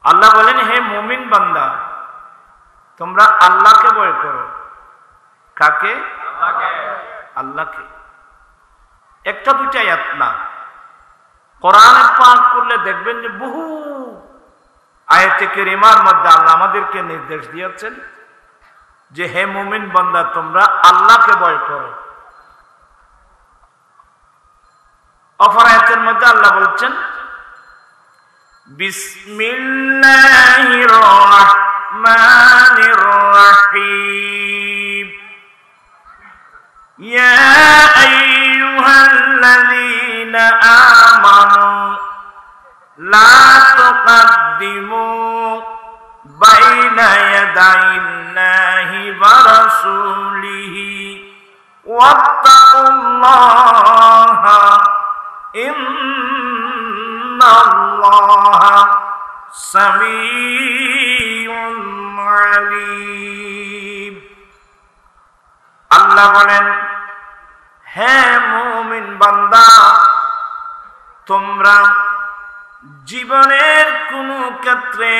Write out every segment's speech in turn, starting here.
আল্লাহ বলেন, হে মুমিন বান্দা, তোমরা আল্লাহকে ভয় করো। কাকে? আল্লাহকে। একটা দুইটা আয়াত না, কোরআনে পাক করলে দেখবেন যে বহু আয়াতে কারিমার মধ্যে আল্লাহ আমাদেরকে নির্দেশ দিয়েছেন যে হে মুমিন বান্দা, তোমরা আল্লাহকে ভয় করো। অপর আয়াতের মধ্যে আল্লাহ বলছেন, বিসমিল্লাহির রাহমানির রাহিম, ইয়া আইয়ুহাল্লাযীনা আমানু লা তুকদ্দিমু বাইনা ইয়াদাইল্লাহি ওয়া রাসূলিহি ওয়াত্তাকুল্লাহা ইন্নাল্লাহা সামিউন আলীম। আল্লাহ বলেন, হে মুমিন বান্দা, তোমরা জীবনের কোন ক্ষেত্রে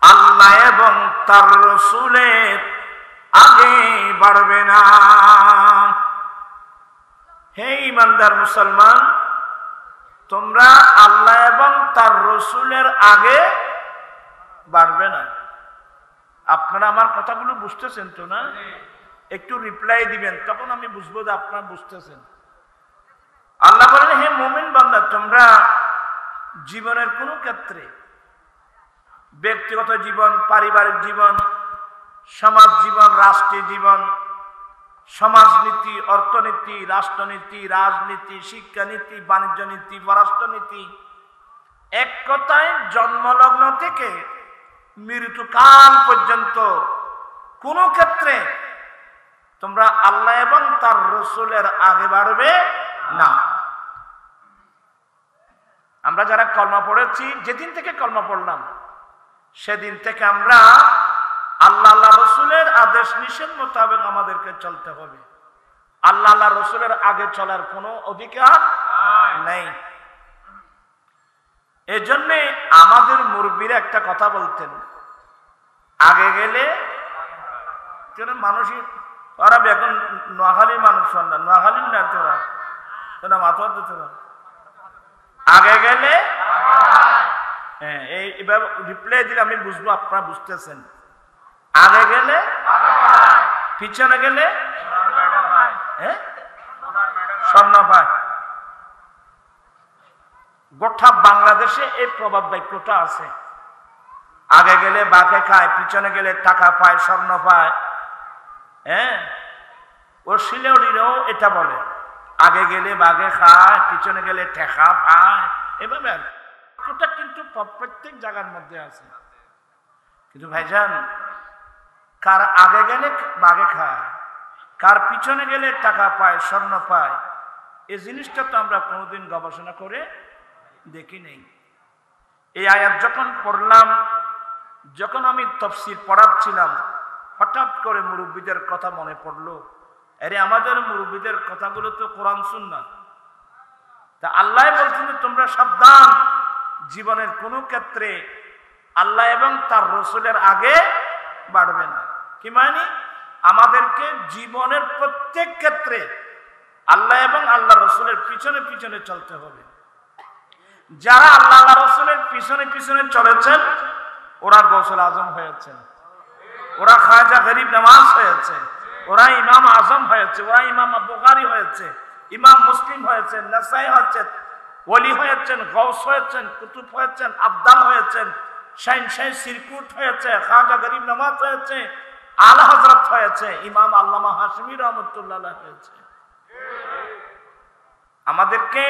আল্লাহ এবং তার রাসূলের আগে বাড়বে না। হে ইমানদার মুসলমান, তোমরা আল্লাহ এবং তার রাসূলের আগে বাড়বে না। আপনারা আমার কথাগুলো বুঝতেছেন তো না? একটু রিপ্লাই দিবেন, তখন আমি বুঝবো যে আপনারা বুঝতেছেন। আল্লাহ বলেন, হে মুমিন বান্দা, তোমরা জীবনের কোন ক্ষেত্রে, ব্যক্তিগত জীবন, পারিবারিক জীবন, সমাজ জীবন, রাষ্ট্রীয় জীবন, সমাজনীতি, অর্থনীতি, রাষ্ট্রনীতি, রাজনীতি, শিক্ষানীতি, বাণিজ্য নীতি, পররাষ্ট্রনীতি, এক কথায় জন্মলগ্ন থেকে মৃত্যুকাল পর্যন্ত কোন ক্ষেত্রে তোমরা আল্লাহ এবং তার রাসূলের আগে বাড়বে না। আমরা যারা কলমা পড়েছি, যেদিন থেকে কলমা পড়লাম সেদিন থেকে আমরা আল্লাহ আল্লাহ রসুলের আদেশ নিষেধ মোতাবেক আমাদেরকে চলতে হবে। আল্লাহ আল্লাহ রসুলের আগে চলার কোনো অধিকার নেই। এজন্য আমাদের মুরব্বীরা একটা কথা বলতেন, আগে গেলে মানুষই, ওরা এখন নোয়াখালীর মানুষ হন না, নোয়াখালীর না তোরা, তোরা মাথা তোরা আগে গেলে, হ্যাঁ এইভাবে রিপ্লাই দিলে আমি বুঝবো আপনারা বুঝতেছেন। আগে গেলে, পিছনে গেলে স্বর্ণ পায়। গোটা বাংলাদেশে এই প্রভাব বাক্যটা আছে, আগে গেলে বাঘে খায়, পিছনে গেলে টাকা পায়, স্বর্ণ পায়। হ্যাঁ, ও শিলেউড়িরাও এটা বলে, আগে গেলে বাঘে খায়, পিছনে গেলে ঠেকা পায়। এভাবে ওটা কিন্তু প্রত্যেক জায়গার মধ্যে আছে। কিন্তু ভাইজান, কার আগে গেলে বাঘে খায়, কার পিছনে গেলে টাকা পায়, স্বর্ণ পায়, এই জিনিসটা তো আমরা কোনোদিন গবেষণা করে দেখি নেই। এই আয়াত যখন পড়লাম, যখন আমি তাফসীর পড়াচ্ছিলাম, হঠাৎ করে মুরব্বীদের কথা মনে পড়লো। আরে আমাদের মুরব্বীদের কথাগুলো তো কোরআন সুন্নাহ। তা আল্লাহ বলছেন তোমরা সাবধান, জীবনের কোন ক্ষেত্রে আল্লাহ এবং তার রাসূলের আগে বাড়বে না। কি মানে? আমাদেরকে জীবনের প্রত্যেক ক্ষেত্রে আল্লাহ এবং আল্লাহ রাসূলের পিছনে পিছনে চলতে হবে। যারা আল্লাহ আল্লাহ রাসূলের পিছনে পিছনে চলেছেন, ওরা গৌসুল আজম হয়েছেন, ওরা খাজা গরিব নওয়াজ হয়েছে, ওরা ইমাম আজম হয়েছে, ওরা ইমাম বুখারী হয়েছে, ইমাম মুসলিম হয়েছেন, নাসাই হয়েছেন, ওলি হয়েছেন, গৌস হয়েছেন, কুতুব হয়েছেন, আবদাল হয়েছেন, শাইন সিরকুট হয়েছে, খাজা গরিব নওয়াজ হয়েছে, আলা হযরত হয়েছে, ইমাম আল্লামা হাশমি রহমাতুল্লাহ হয়েছে। আমাদেরকে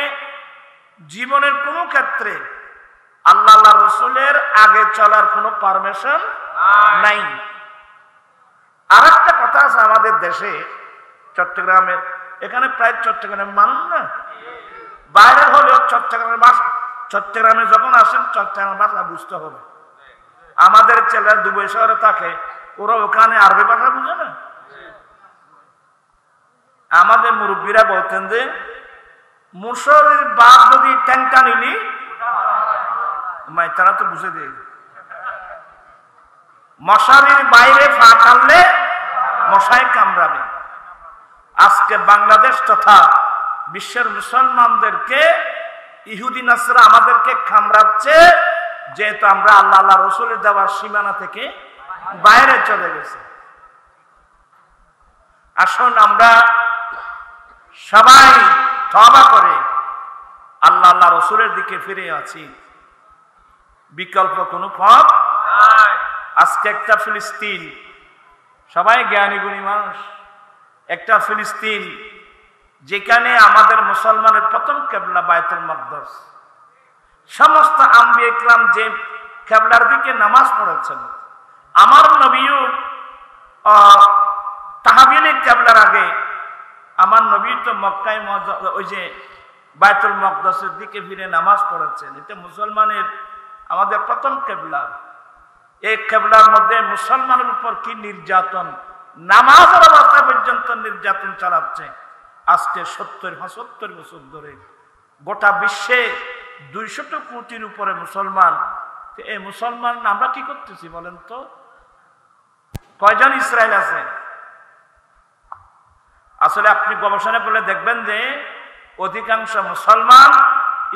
জীবনের কোন ক্ষেত্রে আল্লাহ আল্লাহ রাসূলের আগে চলার কোনো পারমিশন নাই। আর একটা কথা আছে আমাদের দেশে, চট্টগ্রামের, এখানে প্রায় চট্টগ্রামের মানুষ না, বাইরে হলেও চট্টগ্রামের ভাষা, চট্টগ্রামে যখন আসেন চট্টগ্রামের ভাষা বুঝতে হবে। আমাদের ছেলেরা দুবাই শহরে থাকে, ওরা ওখানে আরবি ভাষা বুঝে না। আমাদের মুরব্বীরা বলতেন যে মুসরের বাপ যদি ট্যাংটা নিলি তারা তো বুঝে দেয় মশারির বাইরে ফা কাটলে মশায় কামড়াবে। আজকে বাংলাদেশ তথা বিশ্বের মুসলমানদেরকে ইহুদি নাসরা আমাদেরকে কামড়াচ্ছে, যেহেতু আমরা আল্লাহ রসুলের দেওয়া সীমানা থেকে বাইরে চলে গেছে। আসুন আমরা সবাই তওবা করে আল্লাহ রসুলের দিকে ফিরে আছি, বিকল্প কোনো পথ নাই। আজকে একটা ফিলিস্তিন, সবাই জ্ঞানী গুণী মানুষ, একটা ফিলিস্তিন যেখানে আমাদের মুসলমানের প্রথম কেবলা বায়তুল মাকদাস, সমস্ত আম্বিয়া ইকরাম যে কেবলার দিকে নামাজ পড়েছেন, আমার নবীও তাহবিলে কেবলার আগে আমার নবী তো মক্কায় ওই যে বায়তুল মাকদাসের দিকে ফিরে নামাজ পড়েছেন। এটা মুসলমানের আমাদের প্রথম কেবলা। এই কেবলার মধ্যে মুসলমানের উপর কি নির্যাতন, নামাজের অবস্থা পর্যন্ত নির্যাতন চালাচ্ছে। আজকে 70-75 বছর ধরে গোটা বিশ্বে 200 কোটির উপরে মুসলমান। এই মুসলমান আমরা কি করতেছি বলেন তো? কয়জন ইসরায়েল আছে? আসলে আপনি গবেষণা করলে দেখবেন যে অধিকাংশ মুসলমান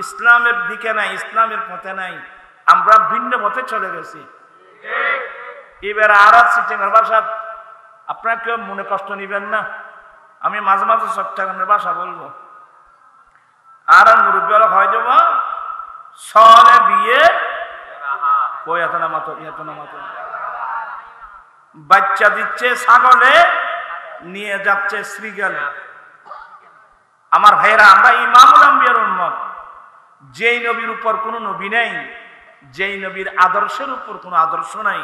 ইসলামের দিকে নাই, ইসলামের পথে নাই, আমরা ভিন্ন পথে চলে গেছি। এবার আর চিটিংয়ের ভাষা আপনার কেউ মনে কষ্ট নিবেন না, আমি মাঝে মাঝে চট্টগ্রামের ভাষা বলবো। আর মুরব্বী হয় যাব সলে বিয়ে কই এত না মাতো বাচ্চা দিচ্ছে ছাগলে, নিয়ে যাচ্ছে শ্রীগালে। আমার ভাইরা, আমরা ইমামুল আম্বিয়ার উম্মত। যেই নবীর উপর কোনো নবী নেই, যেই নবীর আদর্শের উপর কোনো আদর্শ নাই,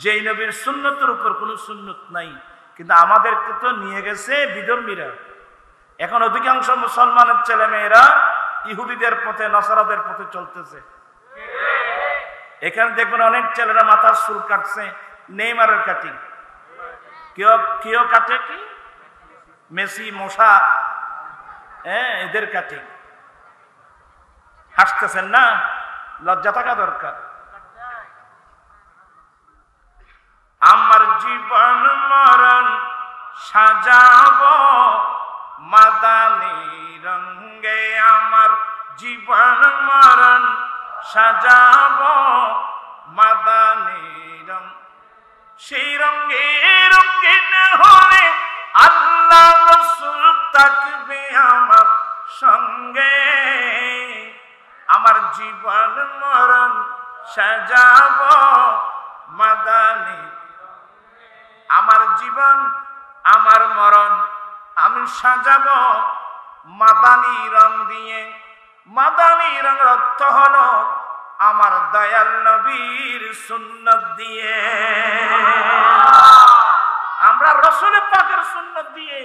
যেই নবীর সুন্নতের উপর কোনো সুন্নত নাই, কিন্তু আমাদেরকে তো নিয়ে গেছে বিধর্মীরা। এখন অধিকাংশ মুসলমানের ছেলে মেয়েরা ইহুদিদের পথে, নসারাদের পথে চলতেছে। এখানে দেখবেন অনেক ছেলেরা মাথার চুল কাটছে, নেইমারের কাটিং। কেউ কাটে কি মেসি, মশা, এদের কাটিং। হাসতেছেন না? লজ্জা থাকা দরকার। আমার জীবন মরণ সাজাব মাদানী রঙে, আমার জীবন মরণ সাজাব মাদানী রঙ। সেই রঙে রঙিন হলে আল্লাহ রাসূল থাকবে আমার সঙ্গে। আমার জীবন মরণ সাজাব মাদানী, আমার জীবন আমার মরণ আমি সাজাবো মাদানী রং দিয়ে। মাদানী রঙের অর্থ হলো আমার দয়াল নবীর সুন্নত দিয়ে। আমরা রাসূল পাকের সুন্নত দিয়ে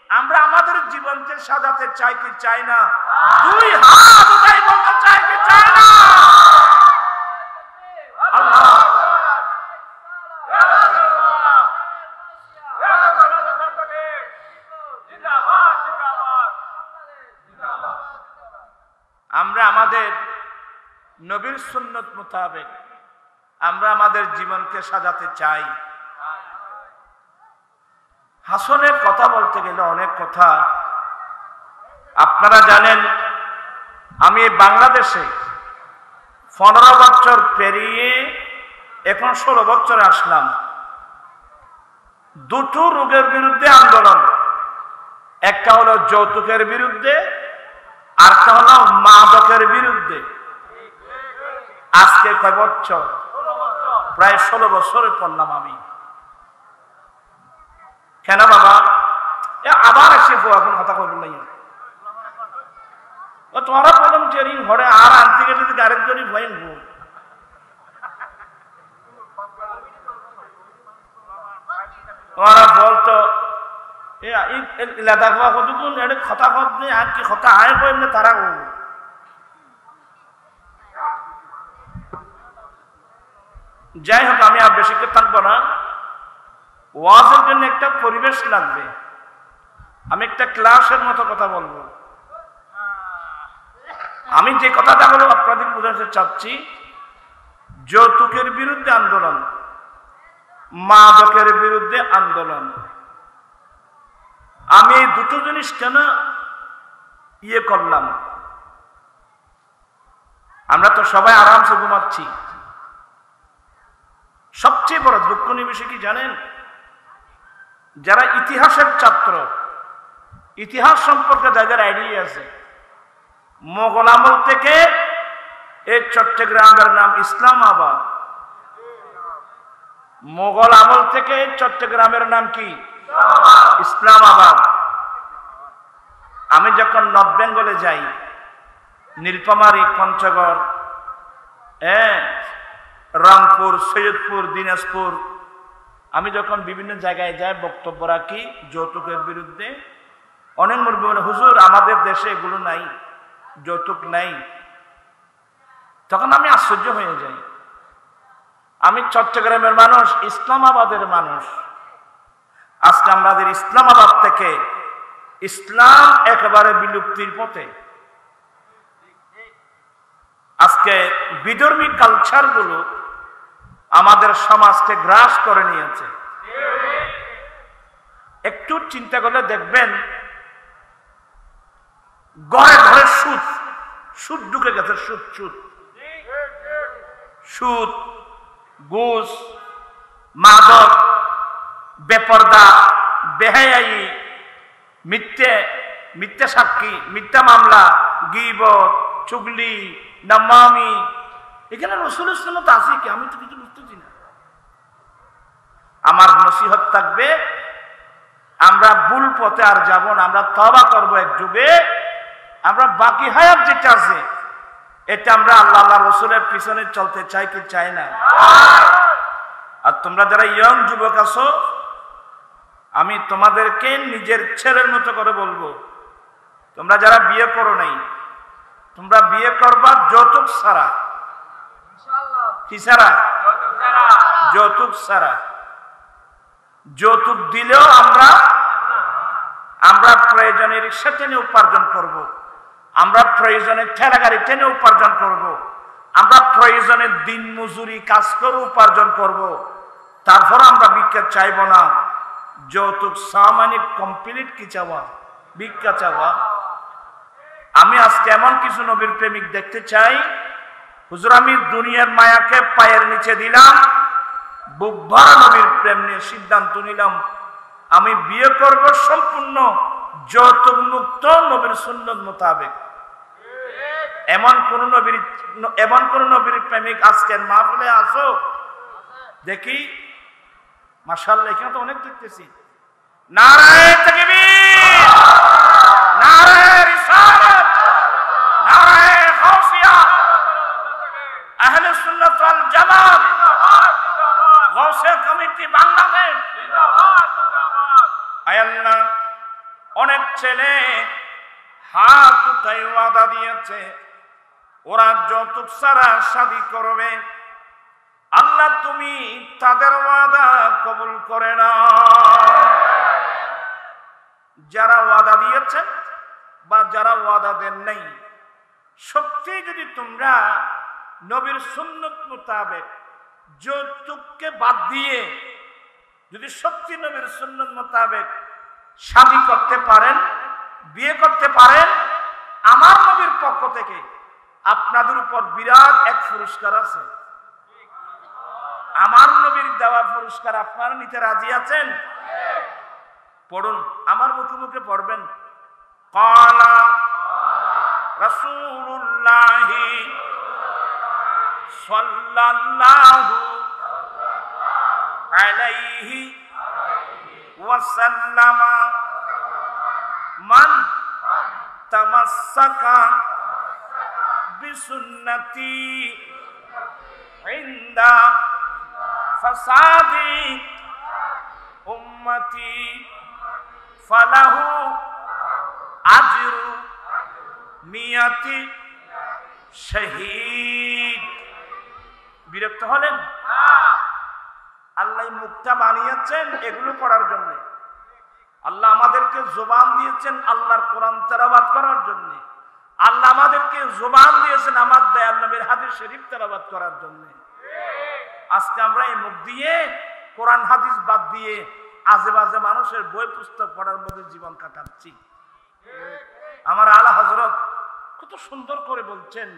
আমরা আমাদের জীবনকে সাজাতে চাই কি চাই না? দুই হাত উঠাই বলতে চাই কি চাই না? আল্লাহ আমরা আমাদের নবীর সুন্নত মোতাবেক আমরা আমাদের জীবনকে সাজাতে চাই। হাসনের কথা বলতে গেলে অনেক কথা। আপনারা জানেন আমি বাংলাদেশে 15 বছর পেরিয়ে এখন 16 বছরে আসলাম। দুটো রোগের বিরুদ্ধে আন্দোলন, একটা হলো যৌতুকের বিরুদ্ধে, আরেকটা হলো মাদকের বিরুদ্ধে। আজকে কয় বছর? প্রায় 16 বছরে পড়লাম আমি। কেন বাবা? আবার এসে এখন কথা কইবেন নাই। তোমরা বললাম ট্রেনিং ঘরে আর আনতে গেলে যদি আরেক জনই ভয় তোমরা বলতো লেদা খাওয়া কতক্ষণ এটা কথা কত নেই, আর কি কথা আয় কইম না তারা বলবো। যাই হোক, আমি আর বেশিক্ষণ থাকবো না। ওয়াজের জন্য একটা পরিবেশ লাগবে। আমি একটা ক্লাসের মতো কথা বলবো। আমি যে কথাটা বলবো আপনাদের বোঝাতে চাচ্ছি, যৌতুকের বিরুদ্ধে আন্দোলন, মাদকের বিরুদ্ধে আন্দোলন। আমি এই দুটো জিনিস কেন করলাম? আমরা তো সবাই আরামসে ঘুমাচ্ছি। সবচেয়ে বড় দুঃখ বিষয় কি জানেন? যারা ইতিহাসের ছাত্র, ইতিহাস সম্পর্কে যাদের আইডিয়া আছে, মোগল আমল থেকে এই চট্টগ্রামের নাম ইসলামাবাদ। মোগল আমল থেকে চট্টগ্রামের নাম কি? ইসলামাবাদ। আমি যখন নর্থ বেঙ্গলে যাই, নীলফামারী, পঞ্চগড়, রংপুর, সৈয়দপুর, দিনাজপুর, আমি যখন বিভিন্ন জায়গায় যাই বক্তব্য রাখি যৌতুকের বিরুদ্ধে, অনেক মুরব্বি বলে, হুজুর আমাদের দেশে এগুলো নাই, যৌতুক নাই। তখন আমি আশ্চর্য হয়ে যাই। আমি চট্টগ্রামের মানুষ, ইসলামাবাদের মানুষ। আজকে আমাদের ইসলামাবাদ থেকে ইসলাম একেবারে বিলুপ্তির পথে। আজকে বিধর্মী কালচার গুলো আমাদের সমাজকে গ্রাস করে নিয়েছে। একটু চিন্তা করলে দেখবেন ঘরে ঘরে সুদ, সুদ ঢুকে গেছে। সুদ সুদ সুদ, ঘুষ, মাদক, বেপরদা, বেহায়াই, মিথ্যা সাক্ষী, মিথ্যা মামলা, গীবত, চুগলি, নামামি। এখানে রাসূল সাল্লাল্লাহু আলাইহি ওয়াসাল্লাম আছে কি? আমি তো কিছু বুঝতেছি না। আমার নসিহত থাকবে, আমরা ভুল পথে আর যাব না। আমরা তওবা করব এক যুগে। আমরা বাকি হায়াত যেটা আছে, এটা আমরা আল্লাহ রসুলের পিছনে চলতে চাই কি চাই না? আর তোমরা যারা ইয়ং যুবক আছো, আমি তোমাদেরকে নিজের ছেলের মতো করে বলবো, তোমরা যারা বিয়ে করো নাই, তোমরা বিয়ে করবা যৌতুক ছাড়া। কি ছাড়া? যৌতুক ছাড়া। যৌতুক দিলেও আমরা প্রয়োজনে রিক্সা টেনে উপার্জন করব, আমরা প্রয়োজনে ঠেলা গাড়ি টেনে উপার্জন করব, আমরা প্রয়োজনে দিন মজুরি কাজ করে উপার্জন করব। তারপর আমরা ভিক্ষা চাইব না। যৌতুক সামানিক কমপ্লিট কি চাওয়া? ভিক্ষা চাওয়া। আমি আজকে এমন কিছু নবীর প্রেমিক দেখতে চাই, হুজুর আমি দুনিয়ার মায়াকে পায়ের নিচে দিলাম, বুক ভরা নবীর প্রেম নিয়ে সিদ্ধান্ত নিলাম, আমি বিয়ে করব সম্পূর্ণ যৌতুক মুক্ত নবীর সুন্নত মোতাবেক। এমন কোন নবীর প্রেমিক আজকের মাহফিলে আসো দেখি। মাশাআল্লাহ, এখানে তো অনেক দেখতেছি। নারায়ে তাকবীর, নারায়ে রিসালাত, নারায়ে গাউসিয়া, আহলে সুন্নাত ওয়াল জামাত, গাউসে কমিটি বাংলাদেশ। আয় আল্লাহ, অনেক ছেলে হাত উঠাই ওয়াদা দিয়েছে ওরা যৌতুক ছাড়া শাদী করবে। আল্লাহ তুমি তাদের ওয়াদা কবুল করে না। যারা ওয়াদা দিয়েছেন বা যারা ওয়াদা দেন নাই, সত্যি যদি তোমরা নবীর সুন্নত মোতাবেক যৌতুককে বাদ দিয়ে যদি সত্যি নবীর সুন্নত মোতাবেক শাদী করতে পারেন, বিয়ে করতে পারেন, আমার নবীর পক্ষ থেকে আপনাদের উপর বিরাট এক পুরস্কার আছে। আমার নবীর দেওয়া পুরস্কার আপনারা নিতে রাজি আছেন? পড়ুন, আমার মুখে মুখে পড়বেন। ক্বালা রাসূলুল্লাহ সাল্লাল্লাহু আলাইহি ওয়াসাল্লাম, মান তামাসসাকা বিসুন্নতি ইনদা ফাসাদি উম্মতি ফালাহু আজরু মিয়াতি শহীদ। বিরক্ত হলেন? আল্লাহ মুক্তা বানিয়েছেন এগুলো পড়ার জন্য। আল্লাহ আমাদেরকে জবান দিয়েছেন আল্লাহর কোরআন তেলাওয়াত করার জন্য। আল্লাহ আমাদেরকে জবান দিয়েছেন আমার দয়াল নবীর হাদিস শরীফ তেলাওয়াত করার জন্য। আজকে আমরা এই মুখ দিয়ে কোরআন হাদিস বাদ দিয়ে আজে বাজে মানুষের বই পুস্তক পড়ার মধ্যে জীবন কাটাচ্ছি। আমার আলা হযরত কত সুন্দর করে বলছেন,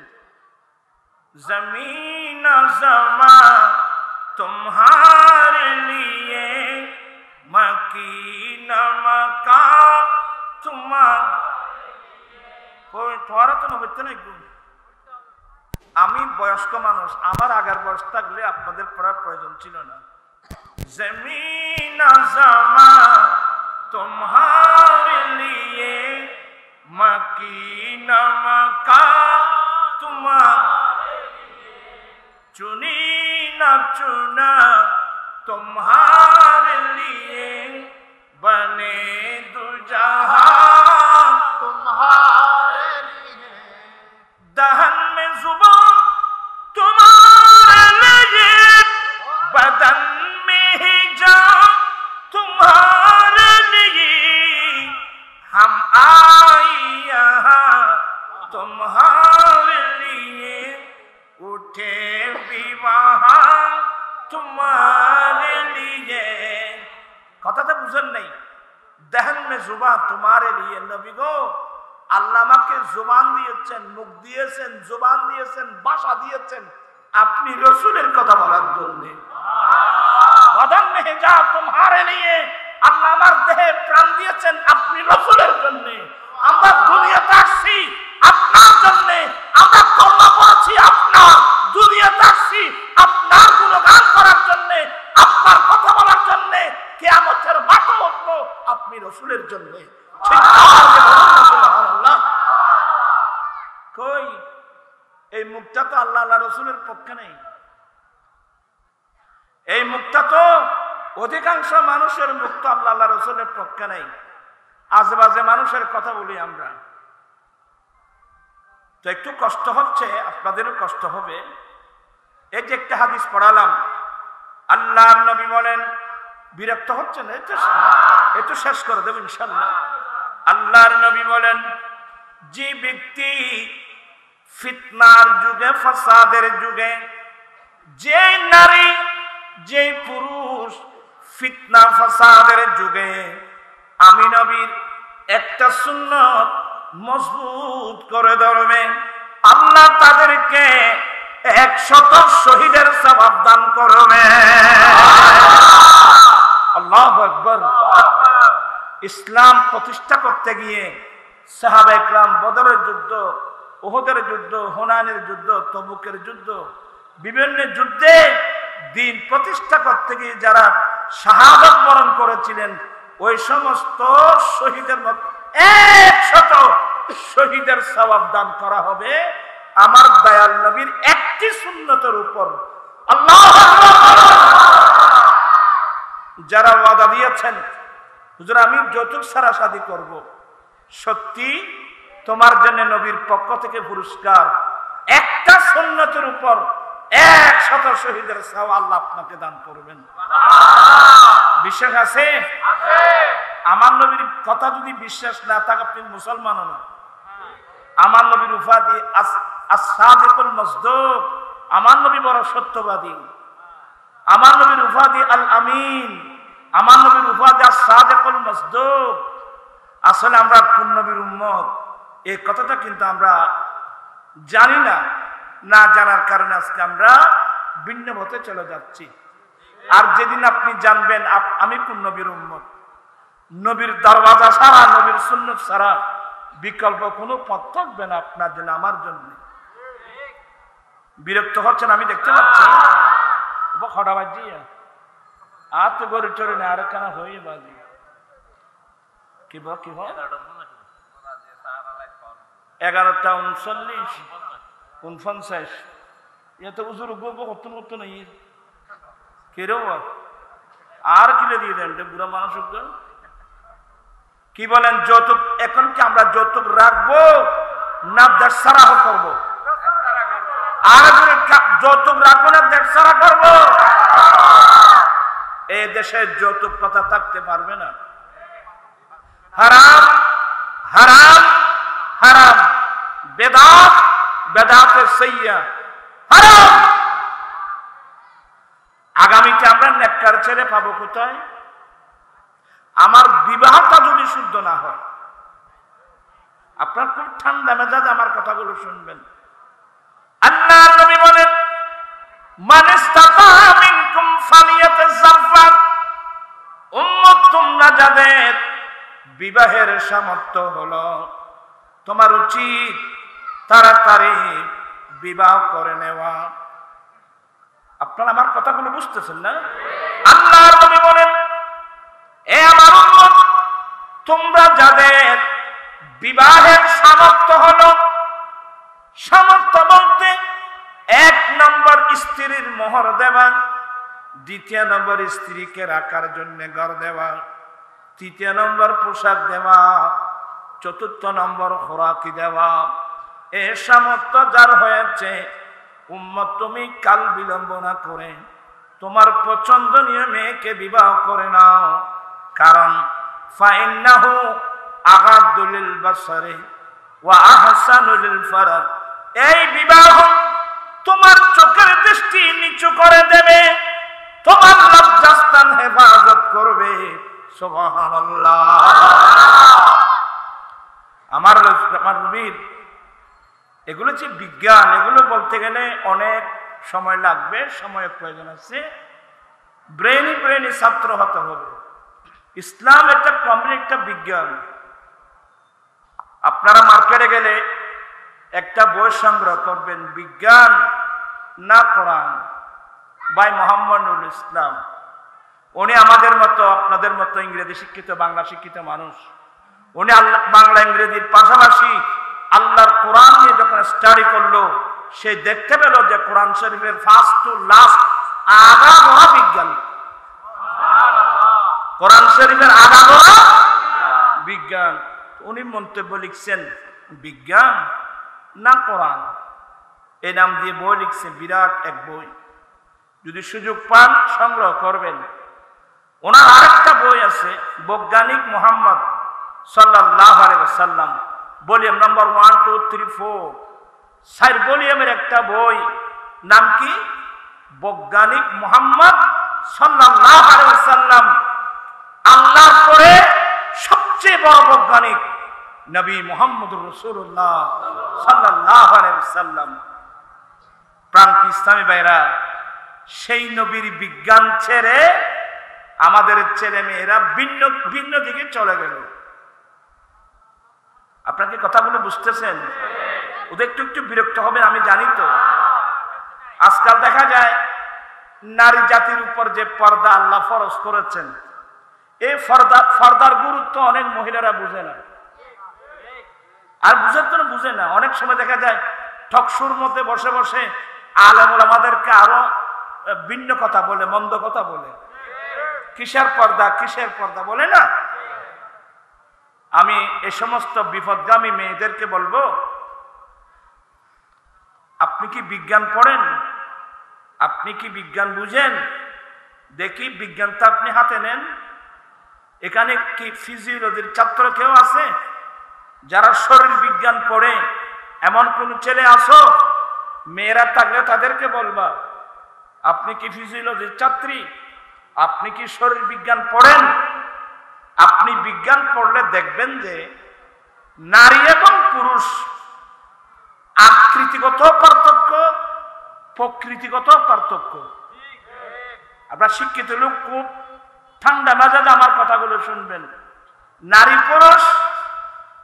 জমিন জমা तुम्हारे लिए मकीन मका তোমার তো হচ্ছে না। আমি বয়স্ক মানুষ, আমার আগের বয়স থাকলে আপনাদের পড়ার প্রয়োজন ছিল না। জমিন জমা तुम्हारे लिए मकीन मका तुम्हारे चुनी न चुना तुम्हारे लिए बने दो जहां तुम्हारे लिए दहन में जुबान तुम्हारे लिए बदन में ही जान तुम्हारे लिए हम आए यहाँ तुम्हारे लिए उठे भी वहां तुम्हारे लिए। কথাটা বুঝেন নাই? দেহন মে জুবান তোমারে লিয়ে। নবী গো, আল্লাহ আমাকে জুবান দিয়েছেন, মুখ দিয়েছেন, জুবান দিয়েছেন, ভাষা দিয়েছেন আপনি রাসূলের কথা বলার জন্য। বদন মে যা তোমারে লিয়ে, আল্লাহ আমার দেহে প্রাণ দিয়েছেন আপনি রাসূলের জন্য। আমরা দুনিয়াতে আসছি আপনার জন্য, আমরা কলমা পড়েছি আপনার, দুনিয়াতে আসছি আপনার গুণগান করার জন্য, আপনার কথা বলার জন্য, কিয়ামতের মাঠে উঠবো আপনি রাসূলের জন্য। কই এই মুখটা তো আল্লাহ আল্লাহ রাসূলের পক্ষে নেই। এই মুখটা তো অধিকাংশ মানুষের মুখ তো আল্লাহ আল্লাহ রাসূলের পক্ষে নেই। আজেবাজে মানুষের কথা বলি আমরা, তো একটু কষ্ট হচ্ছে, আপনাদেরও কষ্ট হবে। এই যে একটা হাদিস পড়ালাম, আল্লাহর নবী বলেন, বিরক্ত হচ্ছেন? একটু শেষ করে দেব ইনশাআল্লাহ। আল্লাহর নবী বলেন, যে ব্যক্তি ফিতনার যুগে, ফাসাদের যুগে, যে নারী যে পুরুষ ফিতনা ফাসাদের যুগে আমি নবীর একটা সুন্নত মজবুত করে ধরবে, আল্লাহ তাদেরকে 100 শহীদের সওয়াব দান করবে। আল্লাহু আকবার। ইসলাম প্রতিষ্ঠা করতে গিয়ে সাহাবায়ে কেরাম বদরের যুদ্ধ, উহুদের যুদ্ধ, হুনাইনের যুদ্ধ, তবুকের যুদ্ধ, বিভিন্ন যুদ্ধে দিন প্রতিষ্ঠা করতে গিয়ে যারা শাহাদাত বরণ করেছিলেন, ওই সমস্ত শহীদের মধ্যে 100 শহীদের সওয়াব দান করা হবে আমার দয়াল নবীর একটি সুন্নতের উপর। আল্লাহু আকবার। যারা ওয়াদা দিয়েছেন, হুজুর আমি যৌতুক ছাড়া শাদী করব, সত্যি তোমার জন্য নবীর পক্ষ থেকে পুরস্কার, একটা সুন্নতের উপর 100 শহীদের সওয়াব আল্লাহ আপনাকে দান করবেন। বিশ্বাস আছে? আমার নবীর কথা যদি বিশ্বাস না থাকে আপনি মুসলমান না। আমার নবীর উপাধি আস-সাদিকুল মাসদুক, আমার নবী বড় সত্যবাদী। আমার নবীর উপাধি আল আমিন, আমার নবীর উপাধি আস-সাদিকুল মাসদুক। আসলে আমরা কোন নবীর উম্মত এই কথাটা কিন্তু আমরা জানি না। না জানার কারণে আজকে আমরা ভিন্ন পথে চলে যাচ্ছি। আর যেদিন আপনি জানবেন আমি কোন নবীর উম্মত, নবীর দরওয়াজা ছাড়া, নবীর সুন্নাত ছাড়া বিকল্প কোনো পথ থাকবে না আপনার জন্য, আমার জন্য। বিরক্ত হচ্ছেন আমি দেখতে পাচ্ছি। খটা বাজি আর তো গরু চড়ে না, আর কেন হয়ে বাজি কি বল 11টা 39 49 এত উজুর করতে করতে নাই কেউ আর কিনে দিয়ে দেন বুড়া মানুষ। কি বলেন যৌতুক? এখন কি আমরা যৌতুক রাখবো না দেশ সারা করবো? আর যৌতুক রাখবো না দেশ সারা করবো? এই দেশে যৌতুক কথা থাকতে পারবে না। হারাম হারাম হারাম, বেদাত বেদাতে সাইয়্যা, হারাম। নেককার ছেলে পাবো কোথায়? আমার বিবাহটা যদি শুদ্ধ না হয়। আপনার খুব ঠান্ডা মেজাজ আমার কথাগুলো শুনবেন। আল্লাহর নবী বলেন, মান ইসতাতা মিনকুম ফালিয়াতাযাফফাফ, উম্মত তোমরা যাদের বিবাহের সামর্থ্য হলো, তোমার উচিত তাড়াতাড়ি বিবাহ করে নেওয়া। আপনারা আমার কথাগুলো বুঝতেছেন না? আল্লাহর নবী বলেন, এ আমার উম্মত, তোমরা যাদের বিবাহের সামর্থ্য হলো, সামর্থ্য বলতে 1 নম্বর স্ত্রীর মোহর দেওয়া, 2 নম্বর স্ত্রীকে রাখার জন্য ঘর দেওয়া, 3 নম্বর পোশাক দেওয়া, 4 নম্বর খোরাকি দেওয়া, এ সামর্থ্য যার হয়েছে, উম্মত তুমি কাল বিলম্ব না করে তোমার পছন্দনীয় মেয়েকে বিবাহ করে নাও। কারণ ফাইন্নাহু আগাদ্দু লিল বাসারি ওয়া আহসানু লিল ফারাজ, এই বিবাহ তোমার চোখের দৃষ্টি নিচু করে দেবে, তোমার লজ্জাস্থান হেফাজত করবে। সুবহানাল্লাহ। আমার নবীর এগুলো যে বিজ্ঞান, এগুলো বলতে গেলে অনেক সময় লাগবে, সময়ের প্রয়োজন আছে। ব্রেনি ছাত্র হতে হবে। ইসলাম একটা কমপ্লিট একটা বিজ্ঞান। আপনারা মার্কেটে গেলে একটা বই সংগ্রহ করবেন, বিজ্ঞান না কোরআন, বাই মোহাম্মদুল ইসলাম। উনি আমাদের মতো আপনাদের মতো ইংরেজি শিক্ষিত, বাংলা শিক্ষিত মানুষ। উনি বাংলা ইংরেজির পাশাপাশি আল্লাহর কোরআন নিয়ে যখন স্টাডি করলো, সে দেখতে পেল যে কোরআন শরীফের ফার্স্ট টু লাস্ট আগাগোড়া বিজ্ঞান। কোরআন শরীফের আগাগোড়া বিজ্ঞান। উনি মন্তব্য লিখছেন, বিজ্ঞান না কোরআন, এই নাম দিয়ে বই লিখছে, বিরাট এক বই। যদি সুযোগ পান সংগ্রহ করবেন। ওনার আরেকটা বই আছে, বৈজ্ঞানিক মোহাম্মদ সাল্লাল্লাহু আলাইহি ওয়াসাল্লাম, ভলিউম নম্বর 1, 2, 3, 4, 4 ভলিউমের একটা বই। নাম কি? বৈজ্ঞানিক মোহাম্মদ সাল্লাল্লাহু আলাইহি ওয়াসাল্লাম। আল্লাহর পরে সবচেয়ে বড় বৈজ্ঞানিক নবী মুহাম্মদুর রাসূলুল্লাহ সাল্লাল্লাহু আলাইহি ওয়াসাল্লাম। প্রান্তিক ইসলামী ভাইরা, সেই নবীর বিজ্ঞান ছেড়ে আমাদের ছেলে মেয়েরা ভিন্ন ভিন্ন দিকে চলে গেল। আপনাকে কথাগুলো বুঝতেছেন? ওদের একটু একটু বিরক্ত হবেন, আমি জানি তো। আজকাল দেখা যায় নারী জাতির উপর যে পর্দা আল্লাহ ফরজ করেছেন, এই পর্দার গুরুত্ব অনেক মহিলারা বুঝে না। আর বুঝে না। অনেক সময় দেখা যায় টকশোর মধ্যে বসে বসে আলেম ওলামাদেরকে আরো ভিন্ন কথা বলে, মন্দ কথা বলে। কিসের পর্দা বলে না। আমি এ সমস্ত বিপদগামী মেয়েদেরকে বলবো, আপনি কি বিজ্ঞান পড়েন? আপনি কি বিজ্ঞান বুঝেন? দেখি বিজ্ঞানটা আপনি হাতে নেন। এখানে কি ফিজিওলজির ছাত্র কেউ আছে যারা শরীর বিজ্ঞান পড়ে? এমন কোন ছেলে আসো? মেয়েরা থাকলে তাদেরকে বলবা, আপনি কি ফিজিওলজির ছাত্রী? আপনি কি শরীর বিজ্ঞান পড়েন? আপনি বিজ্ঞান পড়লে দেখবেন যে নারী এবং পুরুষ আকৃতিগত পার্থক্য, প্রকৃতিগত পার্থক্য। আপনার শিক্ষিত লোক খুব ঠান্ডা মেজাজে আমার কথাগুলো শুনবেন। নারী পুরুষ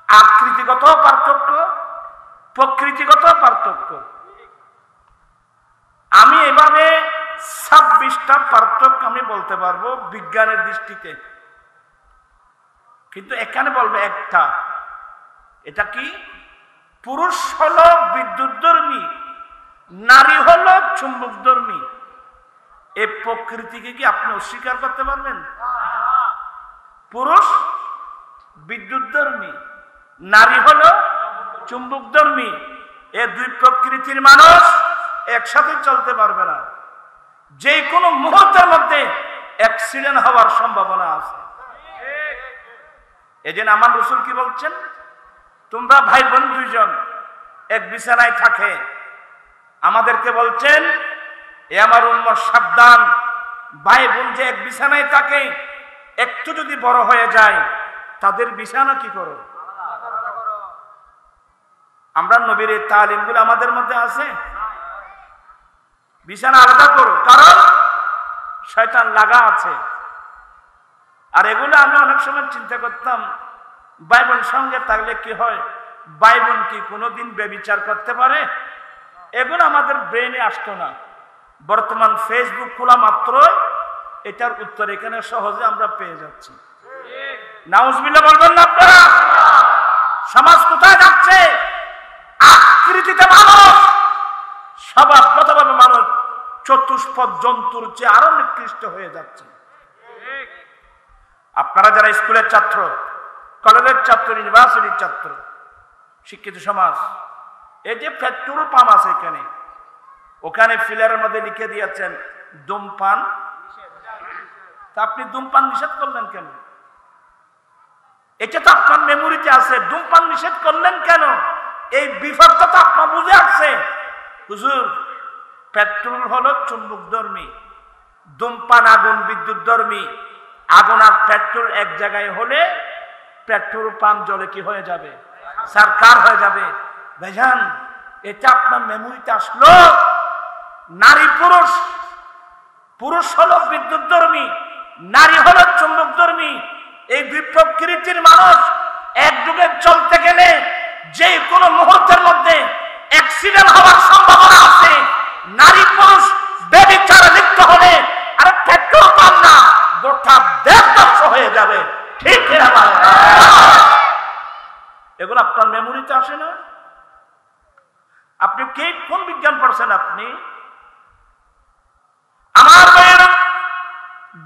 আকৃতিগত পার্থক্য, প্রকৃতিগত পার্থক্য। আমি এভাবে 26টা পার্থক্য আমি বলতে পারবো বিজ্ঞানের দৃষ্টিতে, কিন্তু এখানে বলবে একটা। এটা কি? পুরুষ হলো বিদ্যুৎধর্মী, নারী হলো চুম্বকধর্মী। এই প্রকৃতিকে কি আপনি অস্বীকার করতে পারবেন? পুরুষ বিদ্যুৎধর্মী, নারী হলো চুম্বকধর্মী। এই দুই প্রকৃতির মানুষ একসাথে চলতে পারবে না। যে কোনো মুহূর্তের মধ্যে অ্যাক্সিডেন্ট হওয়ার সম্ভাবনা আছে। এজন্য আমার রাসূল কি বলছেন? তোমরা ভাই বোন দুইজন এক বিছানায় থাকে, আমাদেরকে বলছেন, এ আমার উম্মত সাবধান, ভাই বোন যে এক বিছানায় থাকে, একটু যদি বড় হয়ে যায় তাদের বিছানা কি করো? আমরা নবীর এই তালিমগুলো আমাদের মধ্যে আছে? বিছানা আলাদা করো, কারণ শয়তান লাগা আছে। আর এগুলো আমি অনেক সময় চিন্তা করতাম, ভাই বোন সঙ্গে থাকলে কি হয়, ভাই বোন কি কোনোদিন ব্যভিচার করতে পারে? এগুলো আমাদের ব্রেনে আসতো না। বর্তমান ফেসবুক খোলা মাত্রই এটার উত্তর এখানে সহজে আমরা পেয়ে যাচ্ছি। নাউজুবিল্লাহ বলবেন না আপনারা? সমাজ কোথায় যাচ্ছে? আকৃতিতে মানুষ, স্বভাবগতভাবে মানুষ চতুষ্পদ জন্তুর চেয়ে আরো নিকৃষ্ট হয়ে যাচ্ছে। আপনারা যারা স্কুলের ছাত্র, কলেজের ছাত্র, ইউনিভার্সিটির ছাত্র, শিক্ষিত সমাজ, এই যে পেট্রোল পাম্প আছে এখানে, ওখানে ফিলারের মধ্যে লিখে দিয়েছেন ধূমপান। তা আপনি ধূমপান নিষেধ করলেন কেন? এটা তো আপনার মেমোরিতে আছে, ধূমপান নিষেধ করলেন কেন? এই বিপদটা তো আপনার বুঝে আসছে। হুজুর, পেট্রোল হলো চুম্বকধর্মী, ধূমপান আগুন বিদ্যুৎধর্মী। আগুন আর পেট্রোল এক জায়গায় হলে পেট্রোল পাম্প জলে কি হয়ে যাবে? সরকার হয়ে যাবে। ভাইজান, এটা আপনার মেমোরিতে আসলো। নারী পুরুষ, পুরুষ হলো বিদ্যুৎধর্মী, নারী হলো চুম্বকধর্মী। এই দুই প্রকৃতির মানুষ একযোগে চলতে গেলে যে কোনো মুহূর্তের মধ্যে অ্যাক্সিডেন্ট হওয়ার সম্ভাবনা আছে। নারী পুরুষ ব্যভিচারে লিপ্ত হলে আর পেট্রোল পাম্প না, গোটা দেশ ধ্বংস হয়ে যাবে। ঠিক না? এগুলো আপনার মেমোরিতে আসে না? আপনি কে, কোন বিজ্ঞান পড়ছেন আপনি? আমার ভাইয়েরা,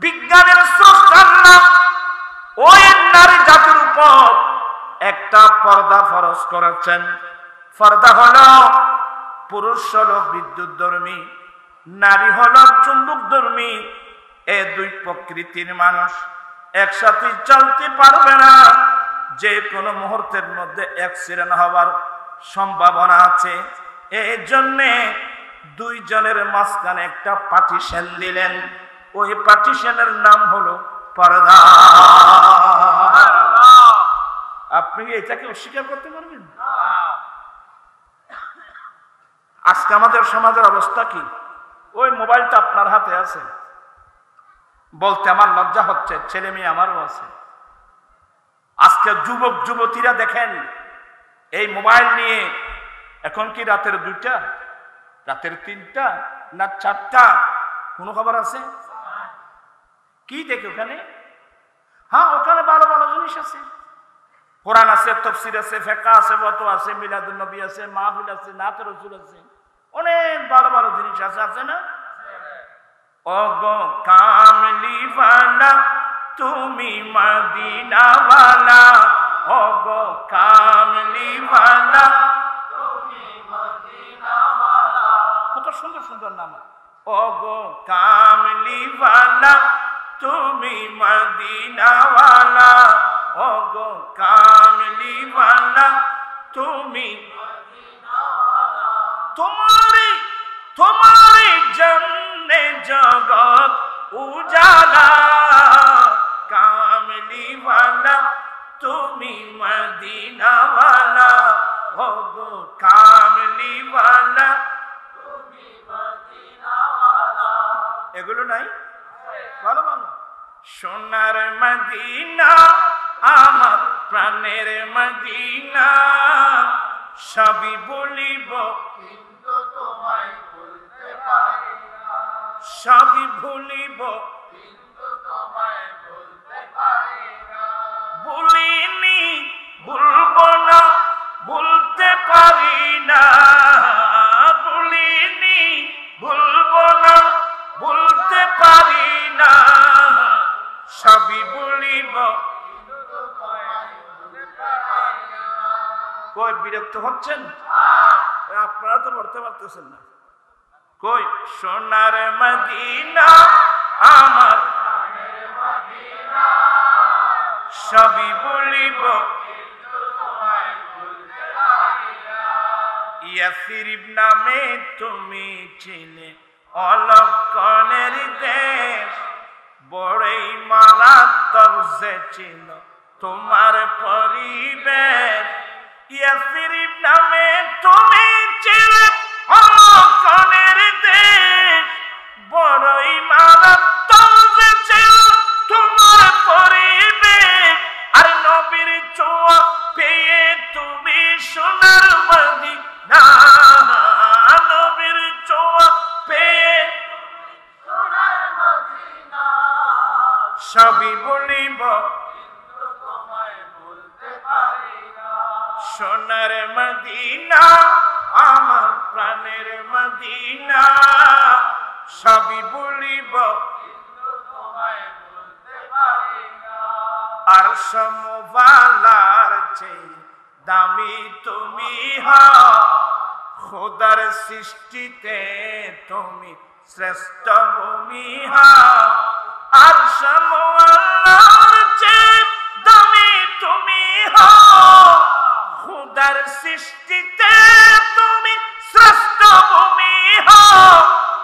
বিজ্ঞানের স্রষ্টার নাম ওই নারী জাতির উপর একটা পর্দা ফরজ করেছেন। পর্দা হলো পুরুষ হলো বিদ্যুৎধর্মী, নারী হলো চুম্বকধর্মী। এই দুই প্রকৃতির মানুষ একসাথে চলতে পারবে না। যে কোনো মুহূর্তের মধ্যে অ্যাক্সিডেন্ট হওয়ার সম্ভাবনা আছে। এই জন্যে দুইজনের মাঝখানে একটা পার্টিশন দিলেন। ওই পার্টিশনের নাম হলো পর্দা। আপনি এটাকে অস্বীকার করতে পারবেন? আজকে আমাদের সমাজের অবস্থা কি? ওই মোবাইলটা আপনার হাতে আছে, বলতে আমার লজ্জা হচ্ছে, ছেলে মেয়ে আমারও আছে। আজকে যুবক যুবতীরা দেখেন এই মোবাইল নিয়ে, এখন কি রাতের 2টা, রাতের 3টা না 4টা, কোনো খবর আছে? কি দেখে ওখানে? হ্যাঁ, ওখানে ভালো ভালো জিনিস আছে, কোরআন আছে, তাফসীর আছে, ফিকহ আছে, ওয়াজ আছে, মিলাদুন নবী আছে, মাহফিল আছে, নাত রাসূল আছে, অনেক ভালো ভালো জিনিস আছে, আছে না? ওগো কামলিওয়ালা তুমি মদিনাওয়ালা, ওগো কামলিওয়ালা তুমি মদিনাওয়ালা। কত সুন্দর সুন্দর নাম। ওগো কামলিওয়ালা তুমি মদিনাওয়ালা, ওগো কামলিওয়ালা তুমি মদিনাওয়ালা। তোমারি তোমারি জন্নে জগৎ উজালা, কামলিওয়ালা তুমি মদিনাওয়ালা, ওগো কামলিওয়ালা তুমি মদিনাওয়ালা। এগুলো নাই? ভালো ভালো। সোনার মদিনা আমার প্রাণের মদিনা, সবই বলিব কিন্তু তোমায় বলতে পারি না, সবই ভুলিব কিন্তু তোমায় বলতে পারি না। বলিনি ভুলবো না, বলতে পারি না, বলিনি ভুলবো না, বলতে পারি না, সবই বলিব কিন্তু তোমায় বলতে পারি না। কই বিরক্ত হচ্ছেন? আপনারা তো পড়তে পারতেছেন না। কই সোনার মদিনা আমার সবই বলিব কিন্তু তোমায় বলতে পারি না। ইয়াসরিব নামে তুমি ছিলে অলক্ষণের দেশ, যে ছিল তোমার পরিবেশ, ইয়াসরিব নামে তুমি ছিলে অলক্ষণের দেশ, বড়ই মারাত্মক যে ছিল তোমার পরিবেশ, আর নবীর ছোঁয়া পেয়ে তুমি সোনার মদিনা, নবীর ছোঁয়া পেয়ে সোনার মদিনা, সবই বলিব তোমায় বলতে পারি না, সোনার মদিনা আমার প্রাণের মদিনা, সবই বলিব তোমায় বলতে পারি না, আর সমবালার চেয়ে দামি তুমি হও, খোদার সৃষ্টিতে তুমি শ্রেষ্ঠ ভূমি হও, আর সমবালার চেয়ে দামি তুমি হও, খোদার সৃষ্টিতে তুমি শ্রেষ্ঠ ভূমি হও,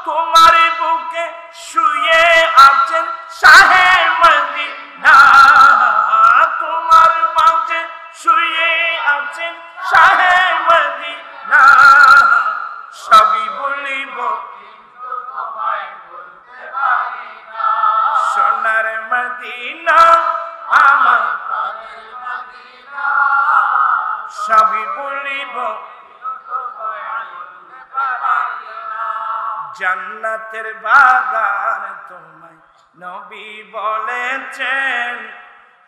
তোমার বুকে শুয়ে আছেন শাহে মদিনা, তোমার মাঝে শুয়ে আছেন শাহে মদিনা, সবই বলিব কিন্তু তোমায় বলতে পারি না, সোনার মদিনা আমার প্রাণের মদিনা, সবই বলিব জান্নাতের বাগান তোমায় নবী বলেছেন,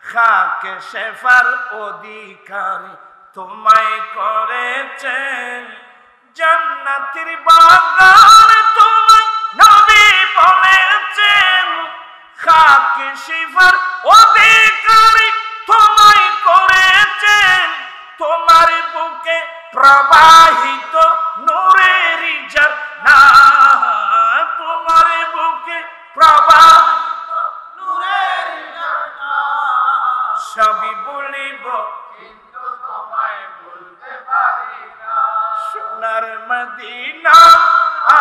খাকে শেফার অধিকারী তোমায় করেছেন, জান্নাতের বাগান তোমায় নবী বলেছেন, খাকে শেফার অধিকারী তোমায় করেছেন, তোমার বুকে প্রবাহিত নূরের ঝর্ণা, তোমার বুকে প্রবাহিত নূরের ঝর্ণা, সবই বলিব কিন্তু তোমায় বলতে পারি না, সোনার মদিনা